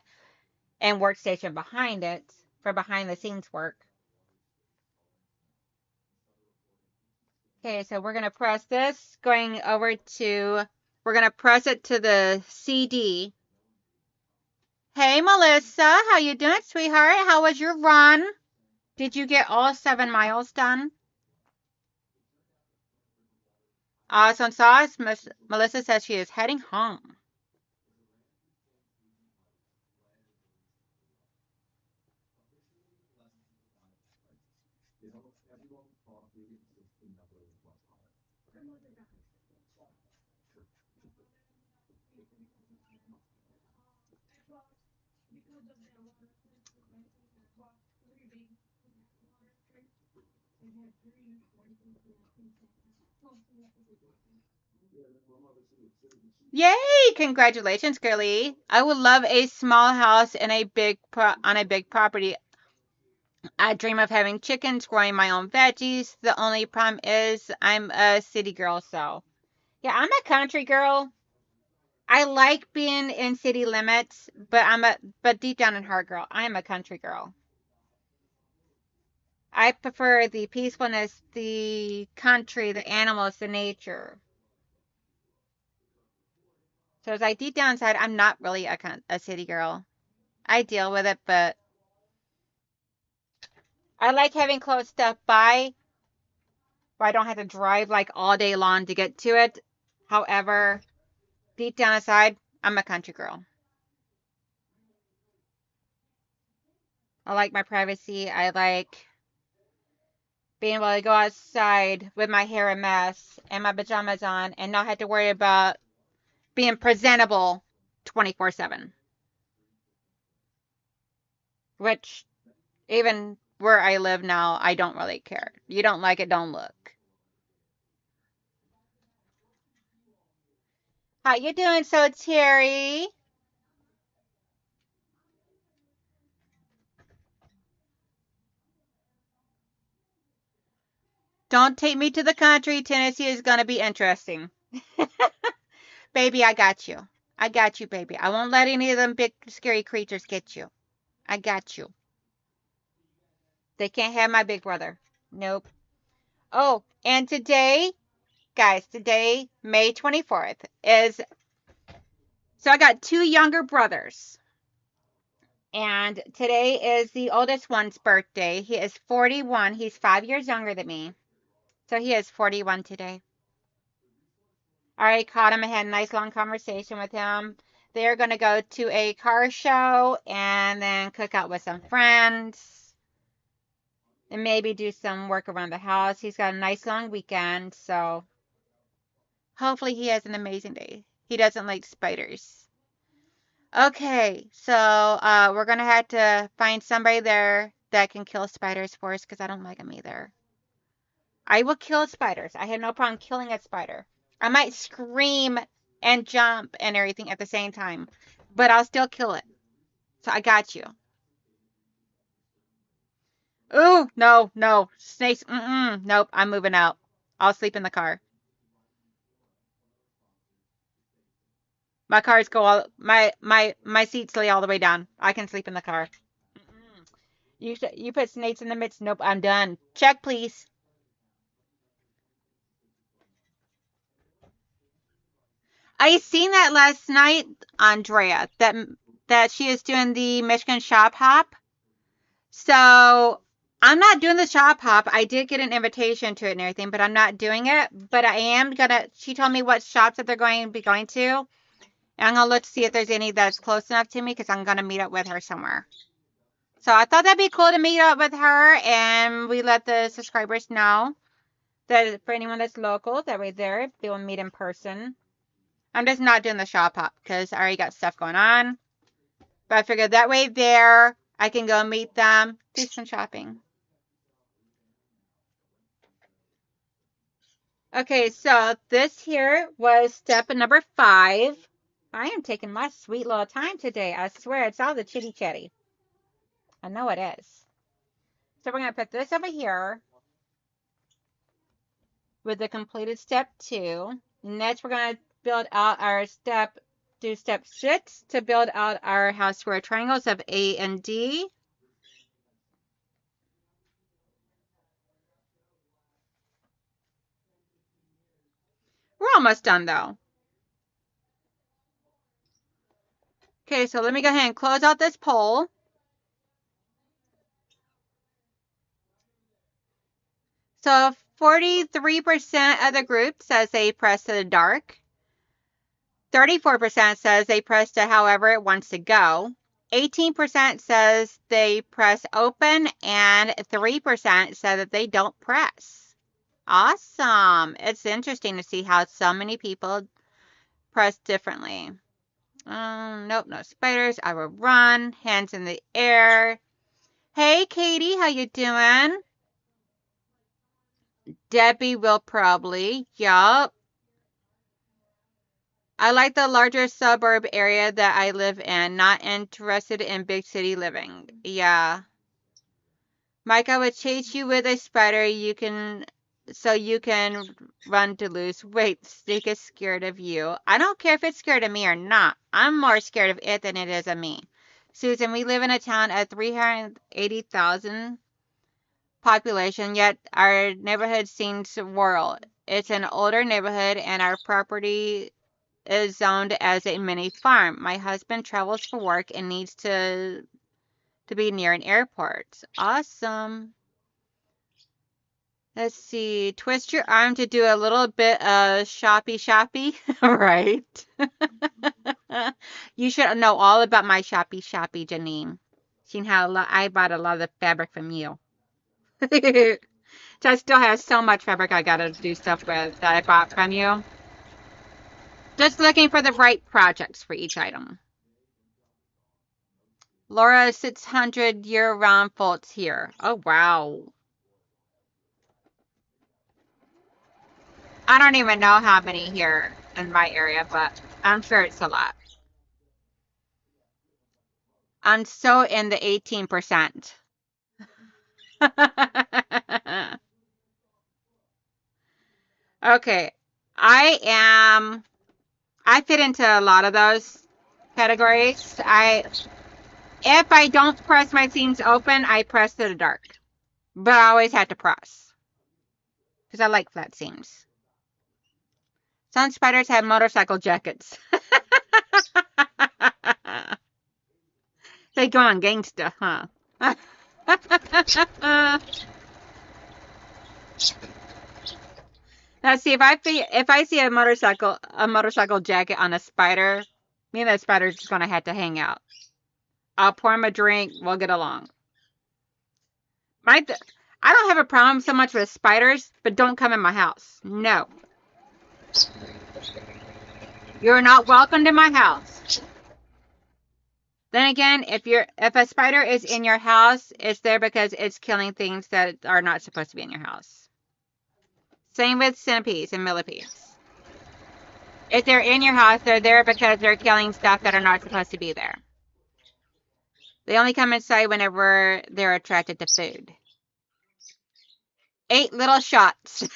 and workstation behind it for behind the scenes work. Okay, so we're going to press this, going over to, we're going to press it to the CD. Hey, Melissa, how you doing, sweetheart? How was your run? Did you get all 7 miles done? Awesome sauce. Melissa says she is heading home. Yay! Congratulations, girlie. I would love a small house and on a big property. I dream of having chickens, growing my own veggies. The only problem is I'm a city girl, so yeah, I'm a country girl. I like being in city limits, but deep down in heart, girl, I am a country girl. I prefer the peacefulness, the country, the animals, the nature. So it's like deep down inside, I'm not really a city girl. I deal with it, but I like having close stuff by where I don't have to drive like all day long to get to it. However, deep down inside, I'm a country girl. I like my privacy. I like being able to go outside with my hair a mess and my pajamas on and not have to worry about being presentable 24/7. Which, even where I live now, I don't really care. You don't like it, don't look. How you doing, so Terry? Don't take me to the country. Tennessee is going to be interesting. Baby, I got you. I got you, baby. I won't let any of them big, scary creatures get you. I got you. They can't have my big brother. Nope. Oh, and today, guys, today, May 24th, is. So I got 2 younger brothers. And today is the oldest one's birthday. He is 41. He's 5 years younger than me. So he has 41 today. I already caught him and had a nice long conversation with him. They're going to go to a car show and then cook out with some friends and maybe do some work around the house. He's got a nice long weekend, so hopefully he has an amazing day. He doesn't like spiders. Okay, so we're going to have to find somebody there that can kill spiders for us because I don't like them either. I will kill spiders. I have no problem killing a spider. I might scream and jump and everything at the same time, but I'll still kill it. So I got you. Ooh, no, no. Snakes, nope, I'm moving out. I'll sleep in the car. My cars go all, my seats lay all the way down. I can sleep in the car. You put snakes in the midst. Nope, I'm done. Check, please. I seen that last night, Andrea, that she is doing the Michigan shop hop. So I'm not doing the shop hop. I did get an invitation to it and everything, but I'm not doing it. But I am gonna. She told me what shops that they're going to be going to, and I'm gonna look to see if there's any that's close enough to me because I'm gonna meet up with her somewhere. So I thought that'd be cool to meet up with her, and we let the subscribers know that for anyone that's local, that way there they will meet in person. I'm just not doing the shop hop because I already got stuff going on. But I figured that way there, I can go meet them, do some shopping. Okay, so this here was step number 5. I am taking my sweet little time today. I swear it's all the chitty chatty. I know it is. So we're going to put this over here with the completed step 2. Next, we're going to build out our do step 6 to build out our house square triangles of A and D. We're almost done though. Okay, so let me go ahead and close out this poll. So 43% of the group says they press to the dark. 34% says they press to however it wants to go. 18% says they press open, and 3% said that they don't press. Awesome. It's interesting to see how so many people press differently. Nope, no spiders. I will run. Hands in the air. Hey, Katie, how you doing? Debbie will probably. Yup. I like the larger suburb area that I live in. Not interested in big city living. Yeah. Mike, I would chase you with a spider. So you can run to loose. Wait, Snake is scared of you. I don't care if it's scared of me or not. I'm more scared of it than it is of me. Susan, we live in a town of 380,000 population, yet our neighborhood seems rural. It's an older neighborhood, and our property is zoned as a mini farm. My husband travels for work and needs to be near an airport. Awesome. Let's see. Twist your arm to do a little bit of shoppy. Right. You should know all about my shoppy, Janine. Seen how I bought a lot of the fabric from you. So I still have so much fabric I gotta do stuff with that I bought from you. Just looking for the right projects for each item. Laura, 600 year-round faults here. Oh, wow. I don't even know how many here in my area, but I'm sure it's a lot. I'm so in the 18%. Okay. I fit into a lot of those categories. If I don't press my seams open, I press to the dark. But I always have to press. Because I like flat seams. Some spiders have motorcycle jackets. They go on gangsta, huh? Now, see, if I see a motorcycle jacket on a spider, me and that spider's just gonna have to hang out. I'll pour him a drink. We'll get along. I don't have a problem so much with spiders, but don't come in my house. No. You're not welcome to my house. Then again, if a spider is in your house, it's there because it's killing things that are not supposed to be in your house. Same with centipedes and millipedes. If they're in your house, they're there because they're killing stuff that are not supposed to be there. They only come inside whenever they're attracted to food. 8 little shots.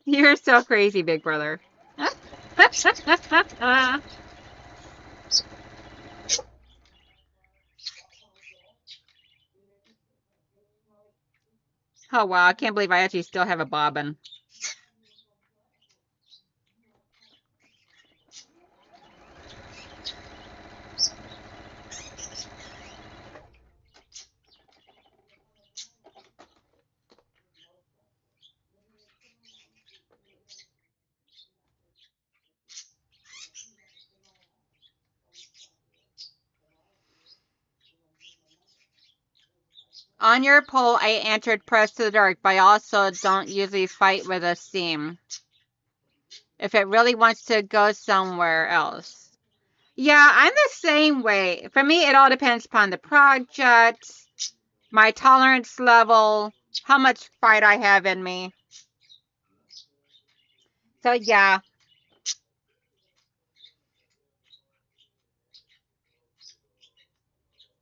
You're so crazy, big brother. Oh, wow. I can't believe I actually still have a bobbin. On your poll, I answered press to the dark, but I also don't usually fight with a seam. If it really wants to go somewhere else. Yeah, I'm the same way. For me, it all depends upon the project, my tolerance level, how much fight I have in me. So, yeah.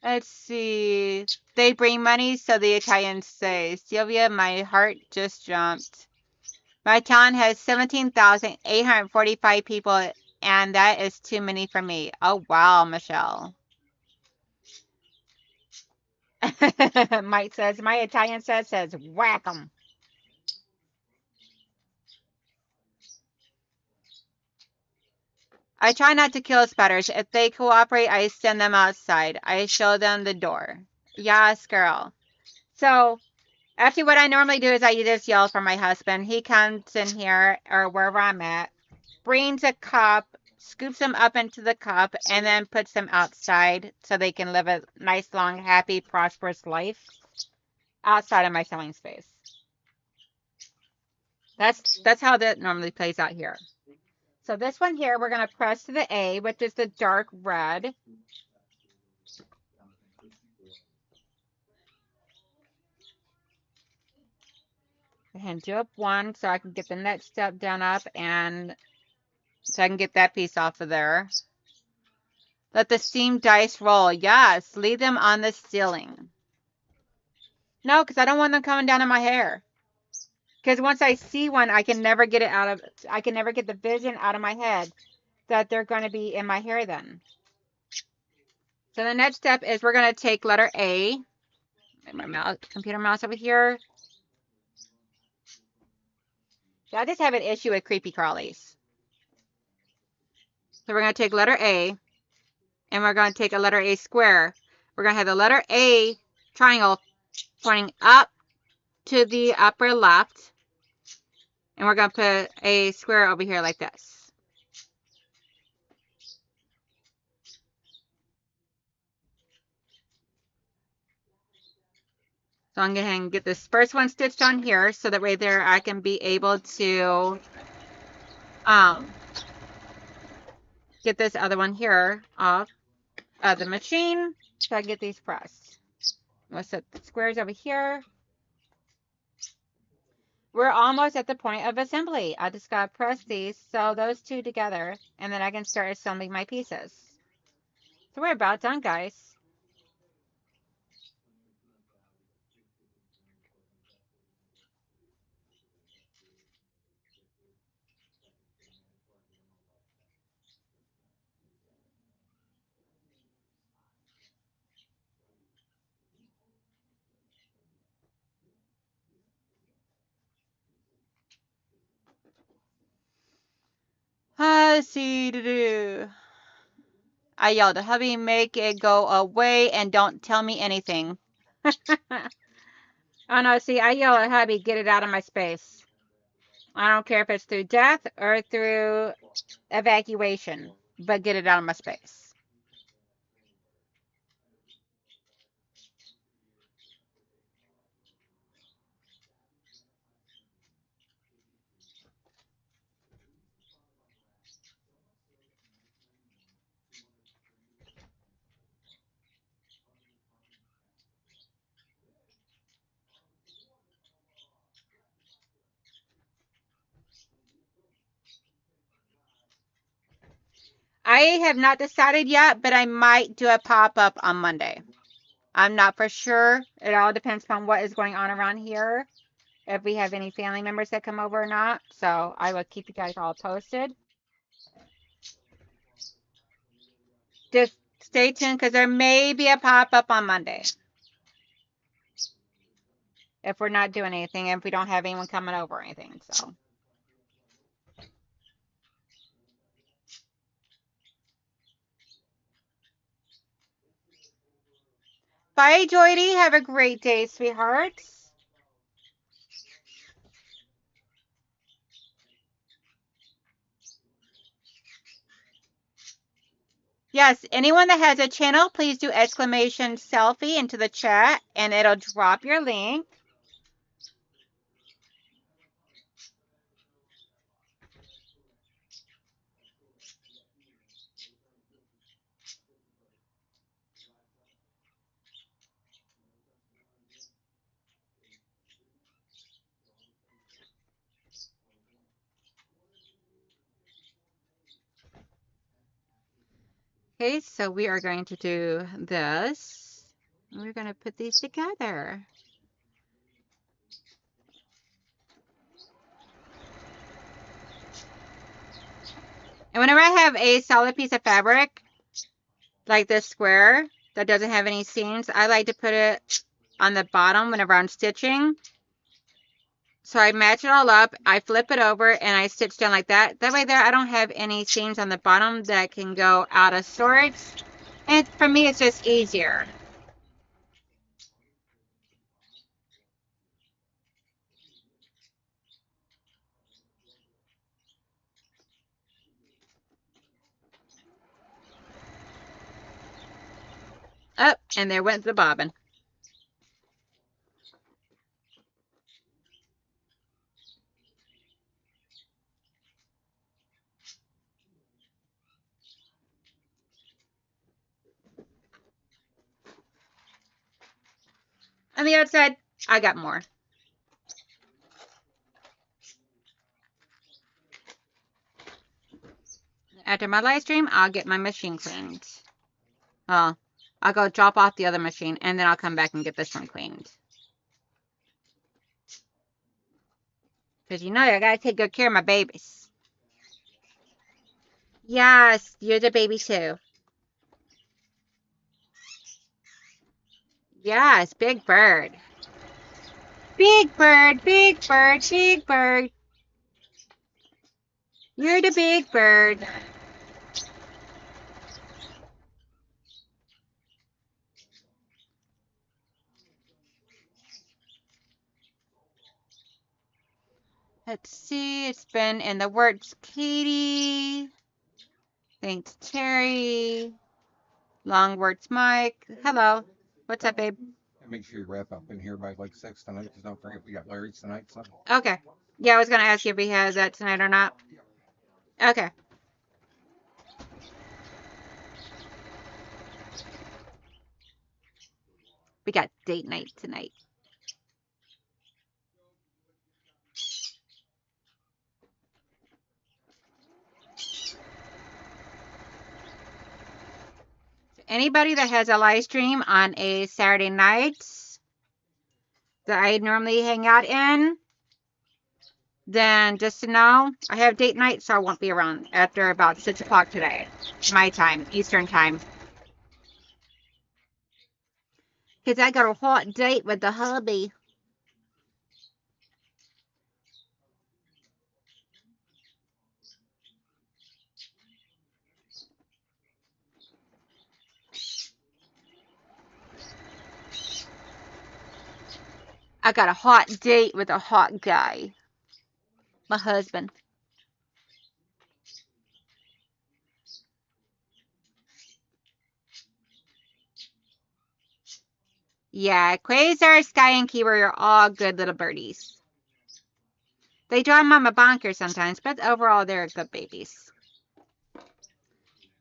Let's see. They bring money, so the Italians say. Sylvia, my heart just jumped. My town has 17,845 people, and that is too many for me. Oh, wow, Michelle. Mike says, my Italian says, whack 'em. I try not to kill spiders. If they cooperate, I send them outside. I show them the door. Yes, girl. So, actually, what I normally do is I just yell for my husband. He comes in here, or wherever I'm at, brings a cup, scoops them up into the cup, and then puts them outside so they can live a nice, long, happy, prosperous life outside of my selling space. That's how that normally plays out here. So this one here, we're going to press to the A, which is the dark red. And do up one so I can get the next step done up, and so I can get that piece off of there. Let the steam dice roll. Yes, leave them on the ceiling. No, because I don't want them coming down in my hair. Because once I see one, I can never get the vision out of my head that they're going to be in my hair then. So the next step is we're going to take letter A. My computer mouse over here. So I just have an issue with creepy crawlies. So we're going to take letter A, and we're going to take a letter A square. We're going to have the letter A triangle pointing up to the upper left, and we're going to put a square over here like this. So I'm going to get this first one stitched on here so that way there I can be able to get this other one here off of the machine so I can get these pressed. We'll set the squares over here. We're almost at the point of assembly. I just got to press these, sew those two together, and then I can start assembling my pieces. So we're about done, guys. Let's see. I yelled at hubby, make it go away and don't tell me anything. Oh no, see, I yell at hubby, get it out of my space. I don't care if it's through death or through evacuation, but get it out of my space. I have not decided yet, but I might do a pop-up on Monday. I'm not for sure. It all depends on what is going on around here. If we have any family members that come over or not. So I will keep you guys all posted. Just stay tuned because there may be a pop-up on Monday. If we're not doing anything, if we don't have anyone coming over or anything. So. Bye, Joydy. Have a great day, sweethearts. Yes, anyone that has a channel, please do exclamation selfie into the chat and it'll drop your link. Okay, so we are going to do this. We're going to put these together. And whenever I have a solid piece of fabric, like this square, that doesn't have any seams, I like to put it on the bottom whenever I'm stitching. So I match it all up, I flip it over, and I stitch down like that. That way there, I don't have any seams on the bottom that can go out of storage. And for me, it's just easier. Up, and there went the bobbin. On the outside, I got more. After my live stream, I'll get my machine cleaned. Well, I'll go drop off the other machine, and then I'll come back and get this one cleaned. Because you know I gotta take good care of my babies. Yes, you're the baby too. Yes, big bird. Big bird, big bird, big bird. You're the big bird. Let's see, it's been in the works, Katie. Thanks, Terry. Long works, Mike. Hello. What's up, babe? Make sure you wrap up in here by like 6 tonight, because don't forget we got Larry's tonight. So. Okay. Yeah, I was going to ask you if he has that tonight or not. Okay. We got date night tonight. Anybody that has a live stream on a Saturday night that I normally hang out in, then just to know, I have date night, so I won't be around after about 6 o'clock today. My time, Eastern time. Because I got a hot date with the hubby. I got a hot date with a hot guy. My husband. Yeah, Quasar, Sky, and Kiwi are all good little birdies. They drive Mama bonkers sometimes, but overall they're good babies.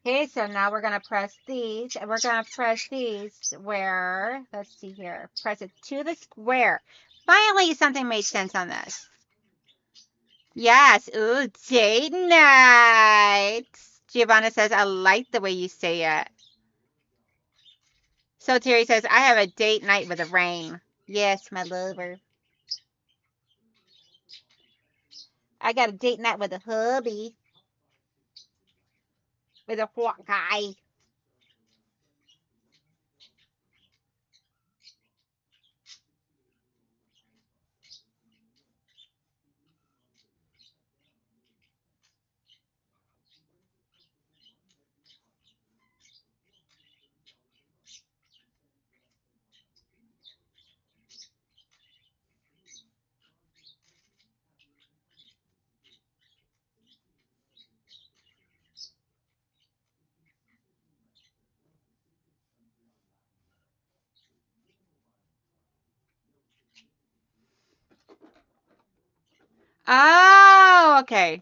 Okay, so now we're going to press these, and we're going to press these where, let's see here, press it to the square. Finally, something made sense on this. Yes, ooh, date night. Giovanna says, I like the way you say it. So Terry says, I have a date night with the rain. Yes, my lover. I got a date night with a hubby. With a hot guy. Oh, okay.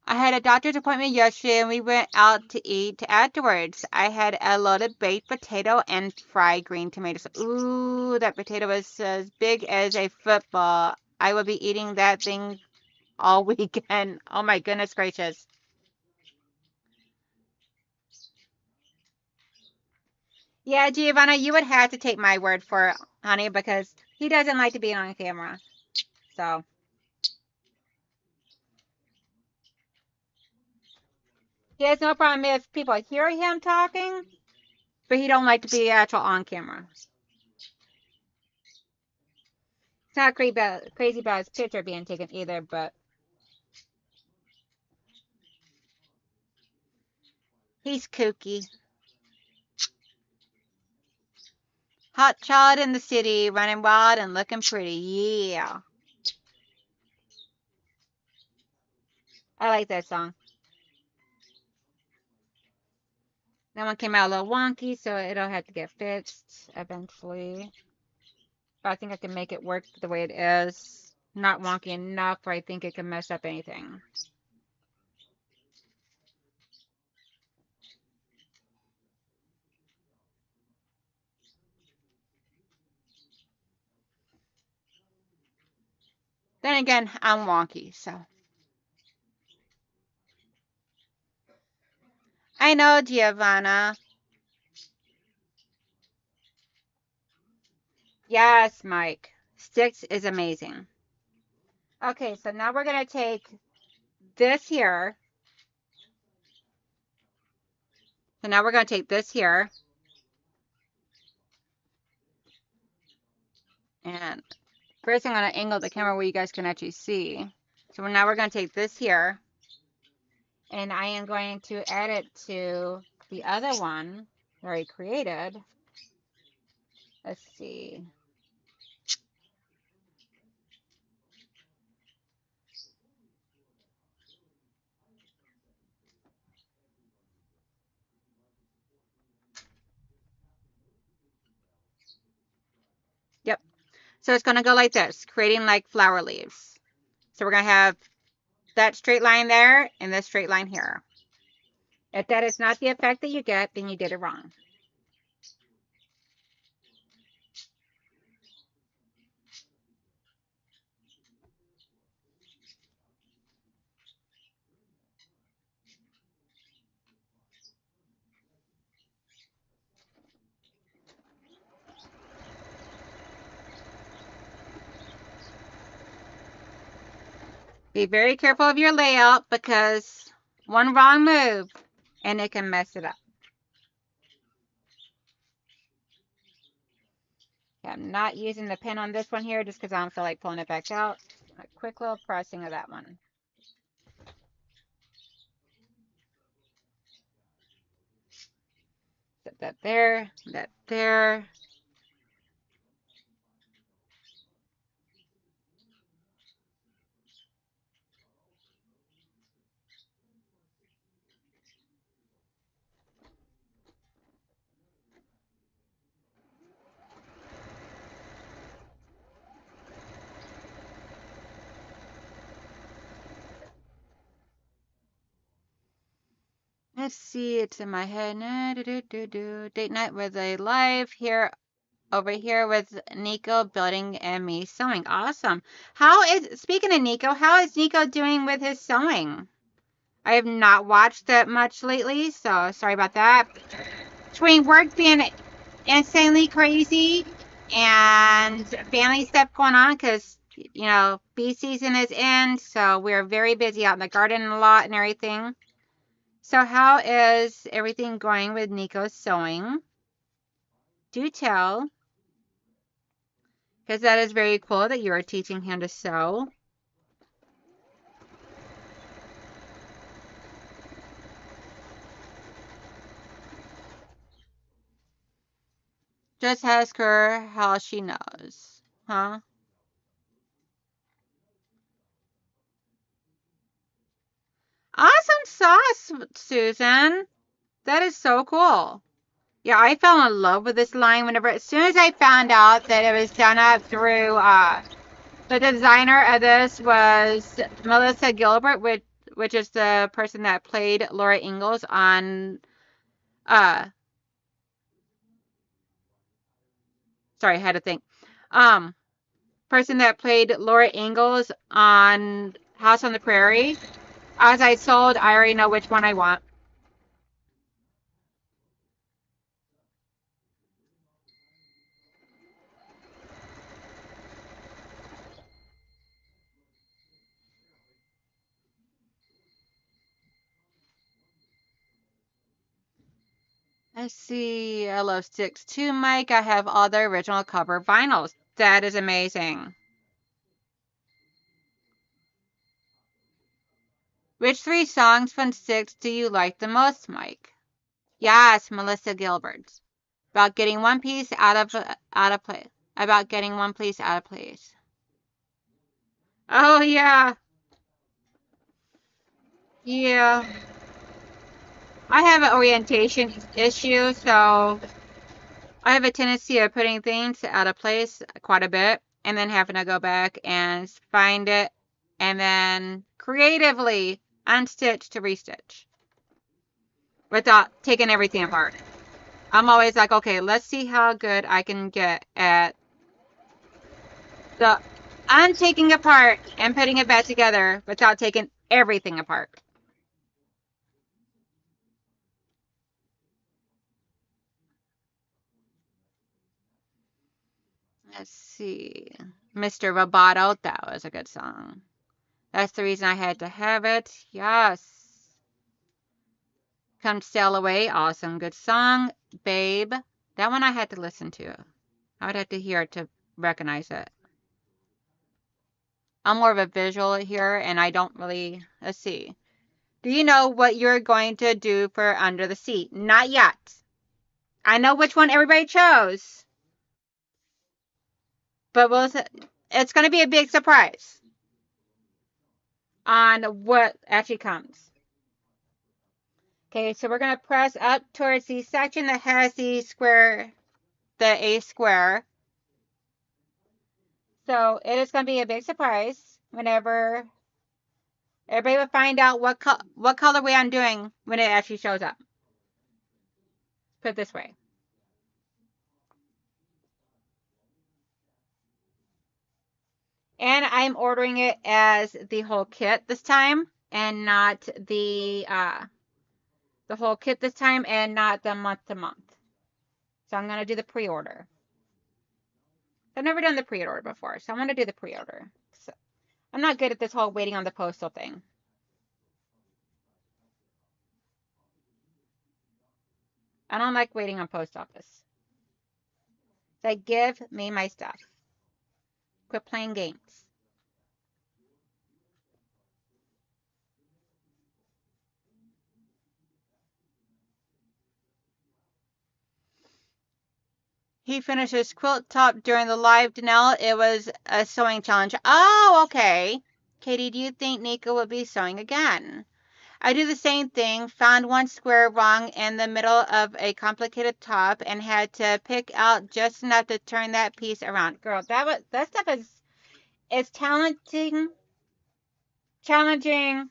I had a doctor's appointment yesterday and we went out to eat afterwards. I had a loaded baked potato and fried green tomatoes. Ooh, that potato was as big as a football. I will be eating that thing all weekend. Oh my goodness gracious. Yeah, Giovanna, you would have to take my word for it, honey, because he doesn't like to be on camera. So, he has no problem if people hear him talking, but he don't like to be actual on camera. It's not crazy about his picture being taken either, but he's kooky. Hot child in the city, running wild and looking pretty. Yeah. I like that song. That one came out a little wonky, so it'll have to get fixed eventually. But I think I can make it work the way it is. Not wonky enough where I think it can mess up anything. Then again, I'm wonky, so. I know, Giovanna. Yes, Mike. Sticks is amazing. Okay, so now we're going to take this here. So now we're going to take this here. And first I'm going to angle the camera where you guys can actually see. So now we're going to take this here. And I am going to add it to the other one that I created. Let's see. Yep. So it's going to go like this, creating like flower leaves. So we're going to have that straight line there and this straight line here. If that is not the effect that you get, then you did it wrong. Be very careful of your layout because one wrong move and it can mess it up. Okay, I'm not using the pen on this one here just because I don't feel like pulling it back out. A quick little pressing of that one. Set that there, that there. Let's see, it's in my head. Date night with a live here over here with Nico building and me sewing. Awesome. Speaking of Nico, how is Nico doing with his sewing? I have not watched that much lately, so sorry about that. Between work being insanely crazy and family stuff going on, because you know bee season is in, so we're very busy out in the garden a lot and everything. So how is everything going with Nico's sewing? Do tell, because that is very cool that you are teaching him to sew. Just ask her how she knows, huh? Awesome sauce, Susan. That is so cool. Yeah, I fell in love with this line as soon as I found out that it was done up through, the designer of this was Melissa Gilbert, which is the person that played Laura Ingalls on, sorry, I had to think. Person that played Laura Ingalls on House on the Prairie. As I sold, I already know which one I want. Let's see. I love Sticks too, Mike. I have all the original cover vinyls. That is amazing. Which three songs from Sticks do you like the most, Mike? Yes, Melissa Gilbert. About getting one piece out of place. About getting one piece out of place. Oh yeah. Yeah. I have an orientation issue, so I have a tendency of putting things out of place quite a bit and then having to go back and find it and then creatively unstitch to restitch without taking everything apart. I'm always like, okay, let's see how good I can get at the untaking apart and putting it back together without taking everything apart. Let's see. Mr. Roboto, that was a good song. That's the reason I had to have it. Yes. Come Sail Away, awesome, good song. Babe, that one I had to listen to. I would have to hear it to recognize it. I'm more of a visual here, and I don't really, let's see. Do you know what you're going to do for Under the Sea? Not yet. I know which one everybody chose, but it's going to be a big surprise on what actually comes. Okay, so we're going to press up towards the section that has the square, the A square. So it is going to be a big surprise whenever everybody will find out what colorway I'm doing when it actually shows up. Put it this way. And I'm ordering it as the whole kit this time and not the whole kit this time and not the month to month. So I'm going to do the pre-order. I've never done the pre-order before, so I'm going to do the pre-order. So I'm not good at this whole waiting on the postal thing. I don't like waiting on post office. They give me my stuff. Quit playing games. He finished his quilt top during the live, Donnell. It was a sewing challenge. Oh, okay. Katie, do you think Nico will be sewing again? I do the same thing. Found one square wrong in the middle of a complicated top and had to pick out just enough to turn that piece around. Girl, that stuff is challenging. Challenging.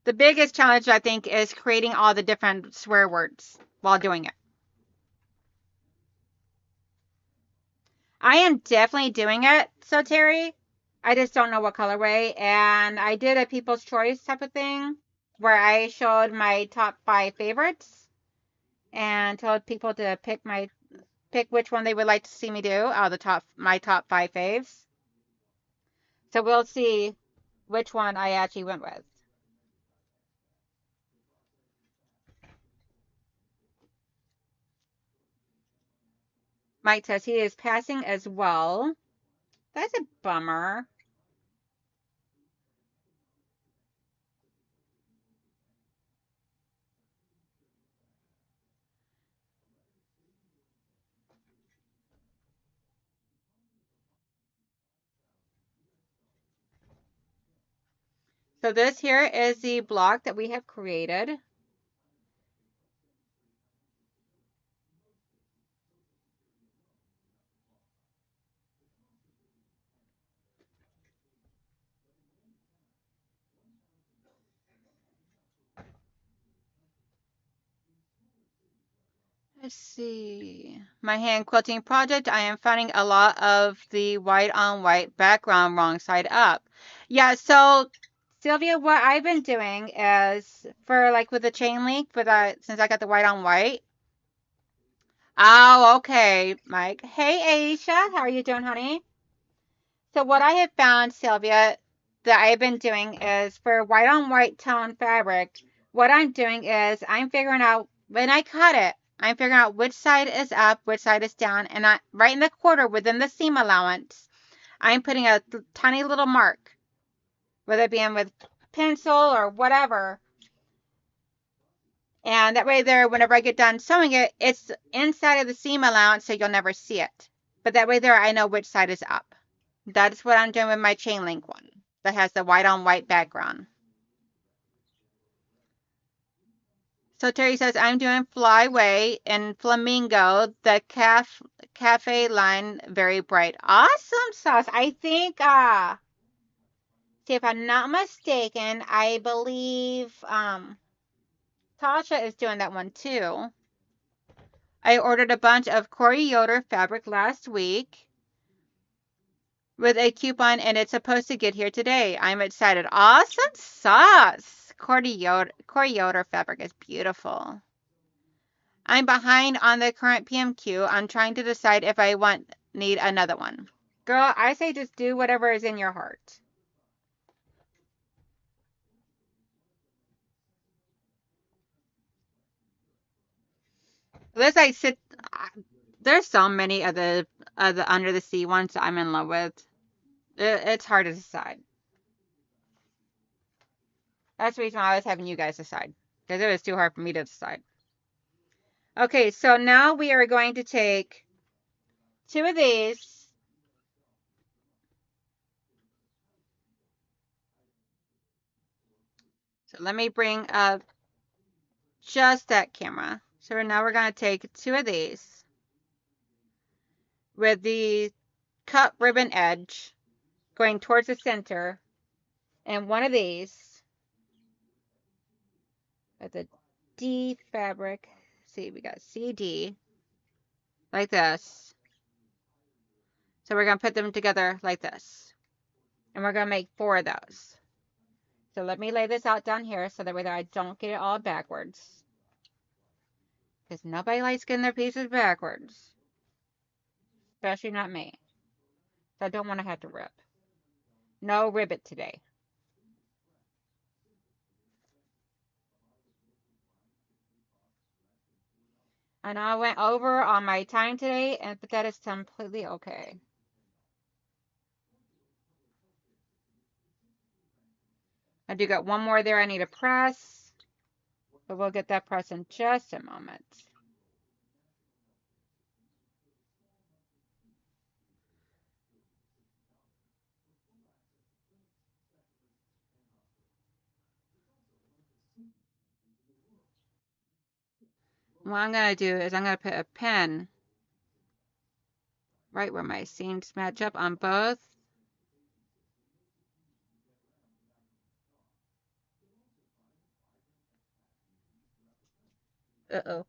The biggest challenge, I think, is creating all the different swear words while doing it. I am definitely doing it, so Terry. I just don't know what colorway. And I did a People's Choice type of thing where I showed my top 5 favorites and told people to pick which one they would like to see me do out of my top 5 faves. So we'll see which one I actually went with. Mike says he is passing as well. That's a bummer. So this here is the block that we have created. Let's see. My hand quilting project, I am finding a lot of the white on white background wrong side up. Yeah, so Sylvia, what I've been doing is for like with the chain link since I got the white on white. Oh, okay, Mike. Hey, Aisha, how are you doing, honey? So what I have found, Sylvia, that I've been doing is for white on white tone fabric, what I'm doing is I'm figuring out when I cut it, I'm figuring out which side is up, which side is down, and right in the quarter within the seam allowance, I'm putting a tiny little mark, whether it be in with pencil or whatever. And that way there, whenever I get done sewing it, it's inside of the seam allowance so you'll never see it. But that way there, I know which side is up. That's what I'm doing with my chain link one that has the white on white background. So Terry says, I'm doing Flyway and Flamingo, the cafe line, very bright. Awesome sauce. I think, see if I'm not mistaken, I believe Tasha is doing that one too. I ordered a bunch of Corey Yoder fabric last week with a coupon and it's supposed to get here today. I'm excited. Awesome sauce. Corey Yoder fabric is beautiful. I'm behind on the current PMQ. I'm trying to decide if I need another one. Girl, I say just do whatever is in your heart. There's so many of the under the sea ones I'm in love with. It's hard to decide. That's the reason why I was having you guys decide, because it was too hard for me to decide. Okay, so now we are going to take 2 of these. So let me bring up just that camera. So now we're going to take 2 of these with the cut ribbon edge going towards the center, and one of these with the D fabric. See, we got CD like this. So we're going to put them together like this. And we're going to make 4 of those. So let me lay this out down here so that way I don't get it all backwards. Because nobody likes getting their pieces backwards. Especially not me. So I don't want to have to rip. No ribbit today. I know I went over on my time today, but that is completely okay. I do got one more there I need to press, but we'll get that press in just a moment. What I'm going to do is I'm going to put a pin right where my seams match up on both. Uh-oh.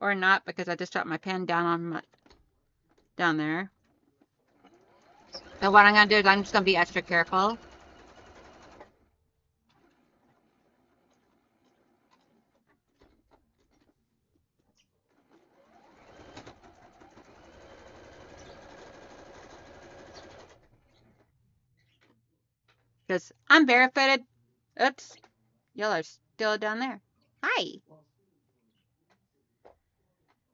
Or not, because I just dropped my pen down on my, down there. But what I'm going to do is I'm just going to be extra careful. Because I'm barefooted. Oops. Y'all are still down there. Hi.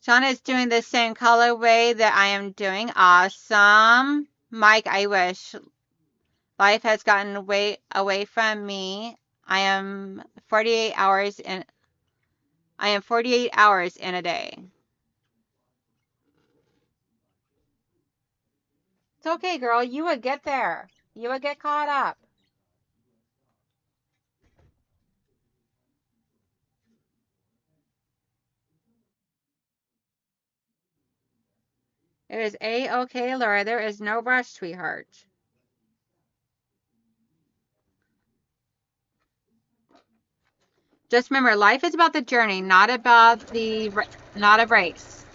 Shauna's doing the same colorway that I am doing. Awesome. Mike, I wish. Life has gotten away from me. I am 48 hours in a day. It's okay, girl. You would get there. You would get caught up. It is A-okay, Laura. There is no rush, sweetheart. Just remember, life is about the journey, not about not a race.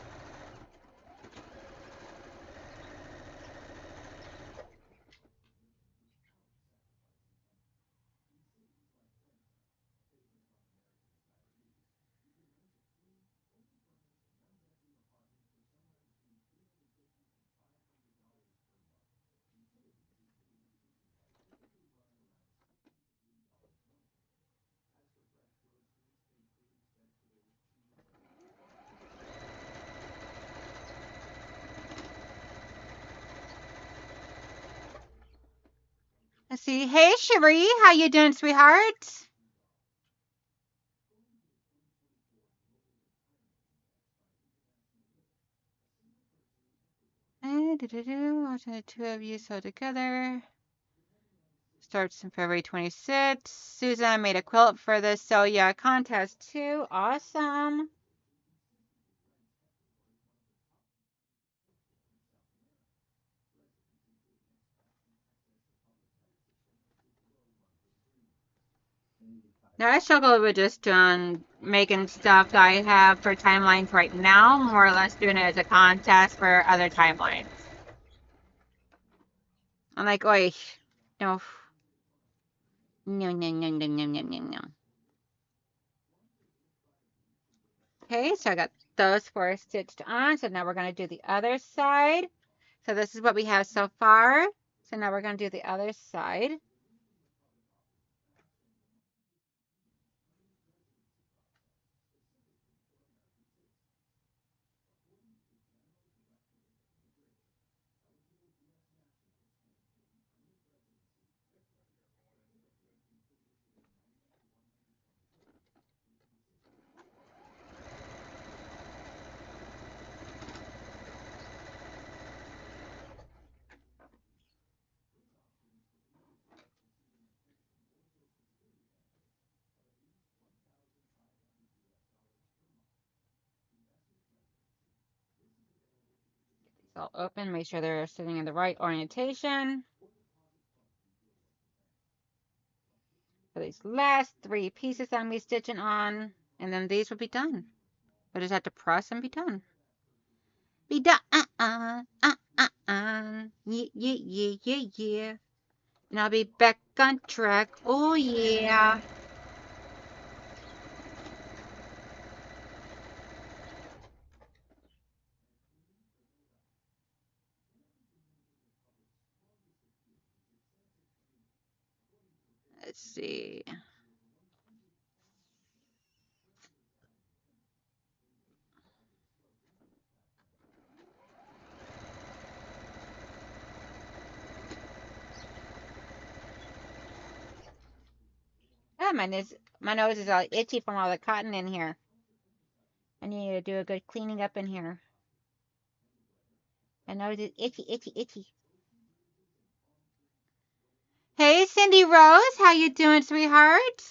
Let's see. Hey, Cherie, how you doing, sweetheart? Watching the two of you sew together. Starts on February 26th. Susan made a quilt for the Sew Yeah contest too. Awesome. Now I struggle with just making stuff that I have for timelines right now, more or less doing it as a contest for other timelines. I'm like, oi, no, no, no, no, no, no, no, no, no. Okay, so I got those four stitched on. So now we're going to do the other side. So this is what we have so far. So now we're going to do the other side. So I'll open, make sure they're sitting in the right orientation. For these last three pieces I'm be stitching on, and then these will be done. I just have to press and be done. Be done. Yeah, yeah, yeah, yeah, yeah. And I'll be back on track. Oh, yeah. Let's see. Oh, my nose is all itchy from all the cotton in here. I need to do a good cleaning up in here. My nose is itchy, itchy, itchy. Hey, Cindy Rose, how you doing, sweetheart?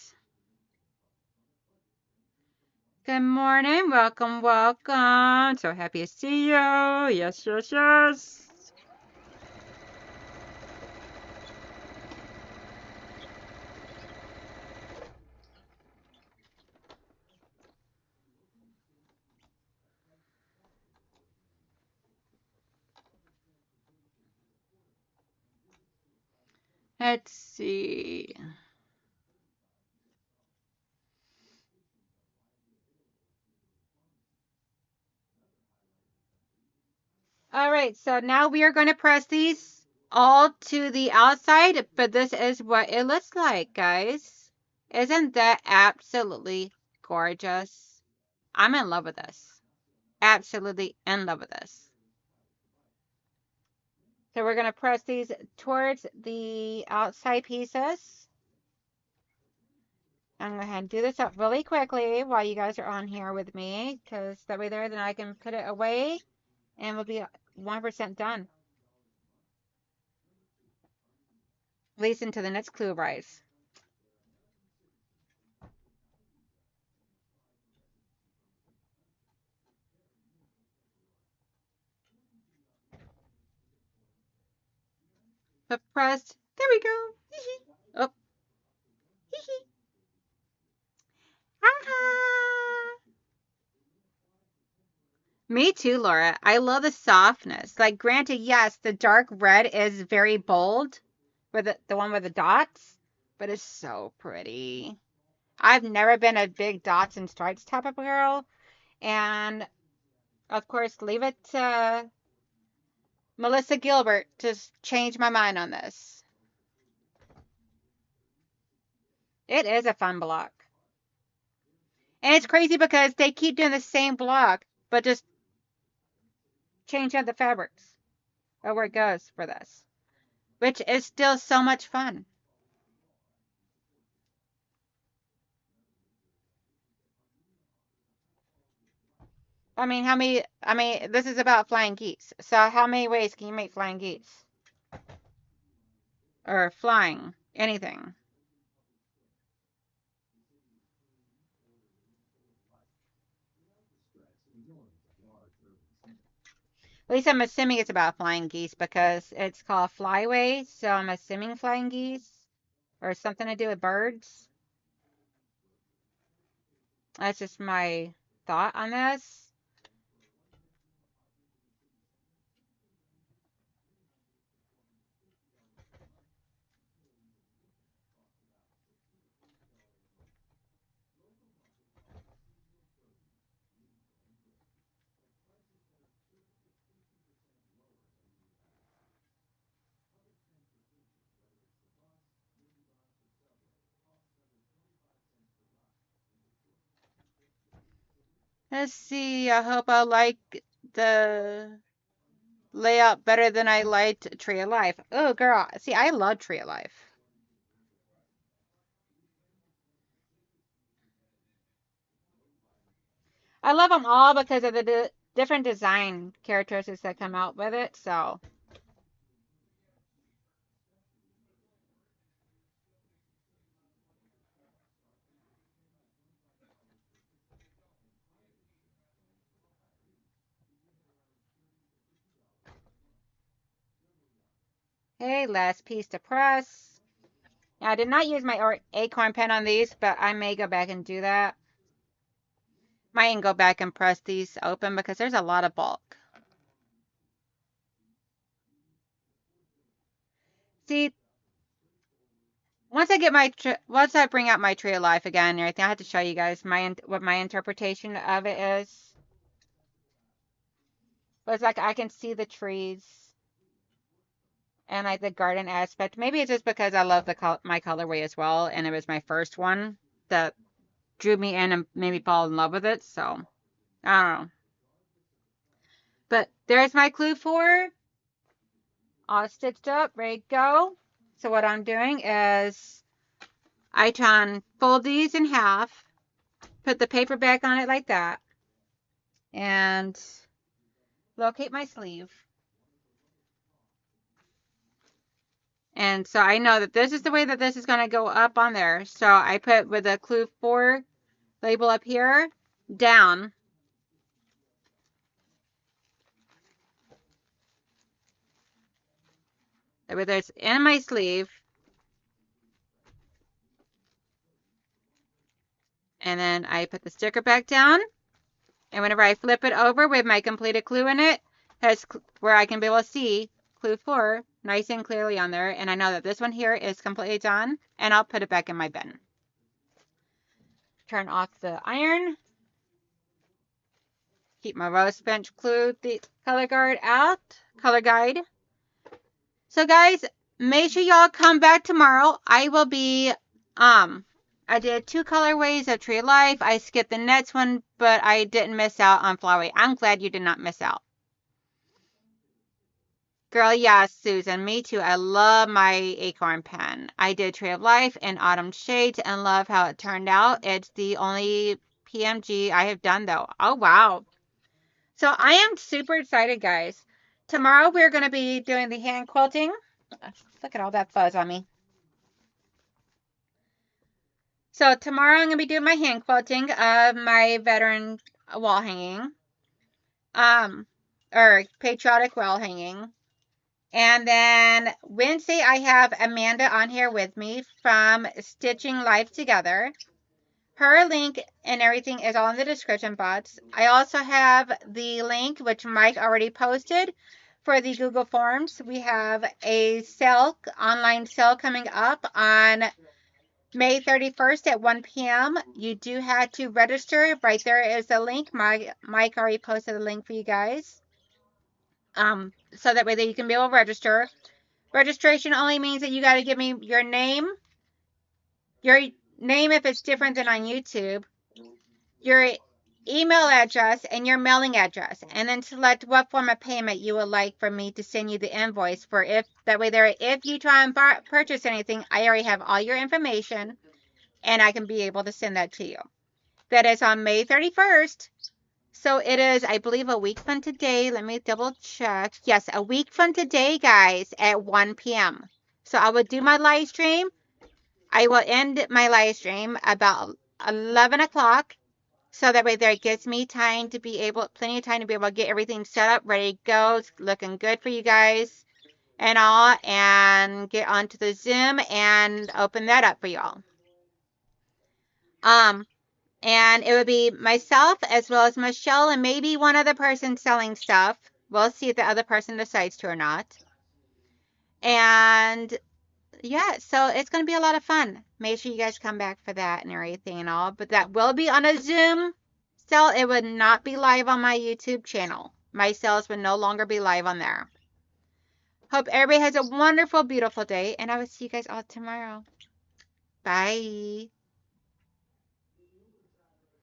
Good morning. Welcome, welcome. So happy to see you. Yes, yes, yes. Let's see. All right, so now we are going to press these all to the outside, but this is what it looks like, guys. Isn't that absolutely gorgeous? I'm in love with this. Absolutely in love with this. So we're going to press these towards the outside pieces. I'm going to go ahead and do this up really quickly while you guys are on here with me, because that way there, then I can put it away and we'll be 1% done. At least until the next clue arrives. But pressed. There we go. Oh. Me too, Laura. I love the softness. Like, granted, yes, the dark red is very bold, with the one with the dots, but it's so pretty. I've never been a big dots and stripes type of girl, and of course, leave it to Melissa Gilbert to change my mind on this. It is a fun block. And it's crazy because they keep doing the same block, but just change out the fabrics or where it goes for this, which is still so much fun. I mean, this is about flying geese. So how many ways can you make flying geese? Or flying, anything. At least I'm assuming it's about flying geese because it's called Flyway, so I'm assuming flying geese or something to do with birds. That's just my thought on this. Let's see. I hope I like the layout better than I liked Tree of Life. Oh, girl. See, I love Tree of Life. I love them all because of the different design characteristics that come out with it. So, hey, last piece to press. Now, I did not use my acorn pen on these, but I may go back and do that. Might go back and press these open because there's a lot of bulk. See, once I bring out my Tree of Life again and everything, I have to show you guys what my interpretation of it is. But it's like I can see the trees and like the garden aspect. Maybe it's just because I love my colorway as well, and it was my first one that drew me in and made me fall in love with it. So I don't know. But there's my clue 4, all stitched up, ready to go. So what I'm doing is I try and fold these in half, put the paper back on it like that, and locate my sleeve. And so I know that this is the way that this is going to go up on there. So I put with the clue 4 label up here, down. Whether it's in my sleeve. And then I put the sticker back down. And whenever I flip it over with my completed clue in it, that's where I can be able to see clue 4 nice and clearly on there. And I know that this one here is completely done. And I'll put it back in my bin. Turn off the iron. Keep my rose bench clue the color guide. So guys, make sure y'all come back tomorrow. I will be, I did 2 colorways of Tree of Life. I skipped the next one, but I didn't miss out on Flyway. I'm glad you did not miss out. Girl, yes, Susan, me too. I love my acorn pen. I did Tree of Life and Autumn Shades and love how it turned out. It's the only PMG I have done though. Oh, wow. So I am super excited, guys. Tomorrow we're going to be doing the hand quilting. Look at all that fuzz on me. So tomorrow I'm going to be doing my hand quilting of my veteran wall hanging. Or patriotic wall hanging. And then Wednesday I have Amanda on here with me from Stitching Life Together. Her link and everything is all in the description box. I also have the link, which Mike already posted, for the Google Forms. We have a sale, online sale coming up on May 31st at 1 p.m. You do have to register. Right there is the link. Mike already posted a link for you guys. So that way that you can be able to register. Registration only means that you got to give me your name if it's different than on YouTube, your email address, and your mailing address, and then select what form of payment you would like for me to send you the invoice for. If you try and purchase anything, I already have all your information, and I can be able to send that to you. That is on May 31st. So it is, I believe, a week from today. Let me double check. Yes, a week from today, guys, at 1 p.m. So I will do my live stream. I will end my live stream about 11 o'clock. So that way there gives me time to be able, plenty of time to be able to get everything set up, ready to go. It's looking good for you guys and all. And get onto the Zoom and open that up for y'all. And it would be myself as well as Michelle and maybe one other person selling stuff. We'll see if the other person decides to or not. And yeah, so it's going to be a lot of fun. Make sure you guys come back for that and everything and all. But that will be on a Zoom sale. It would not be live on my YouTube channel. My sales would no longer be live on there. Hope everybody has a wonderful, beautiful day. And I will see you guys all tomorrow. Bye.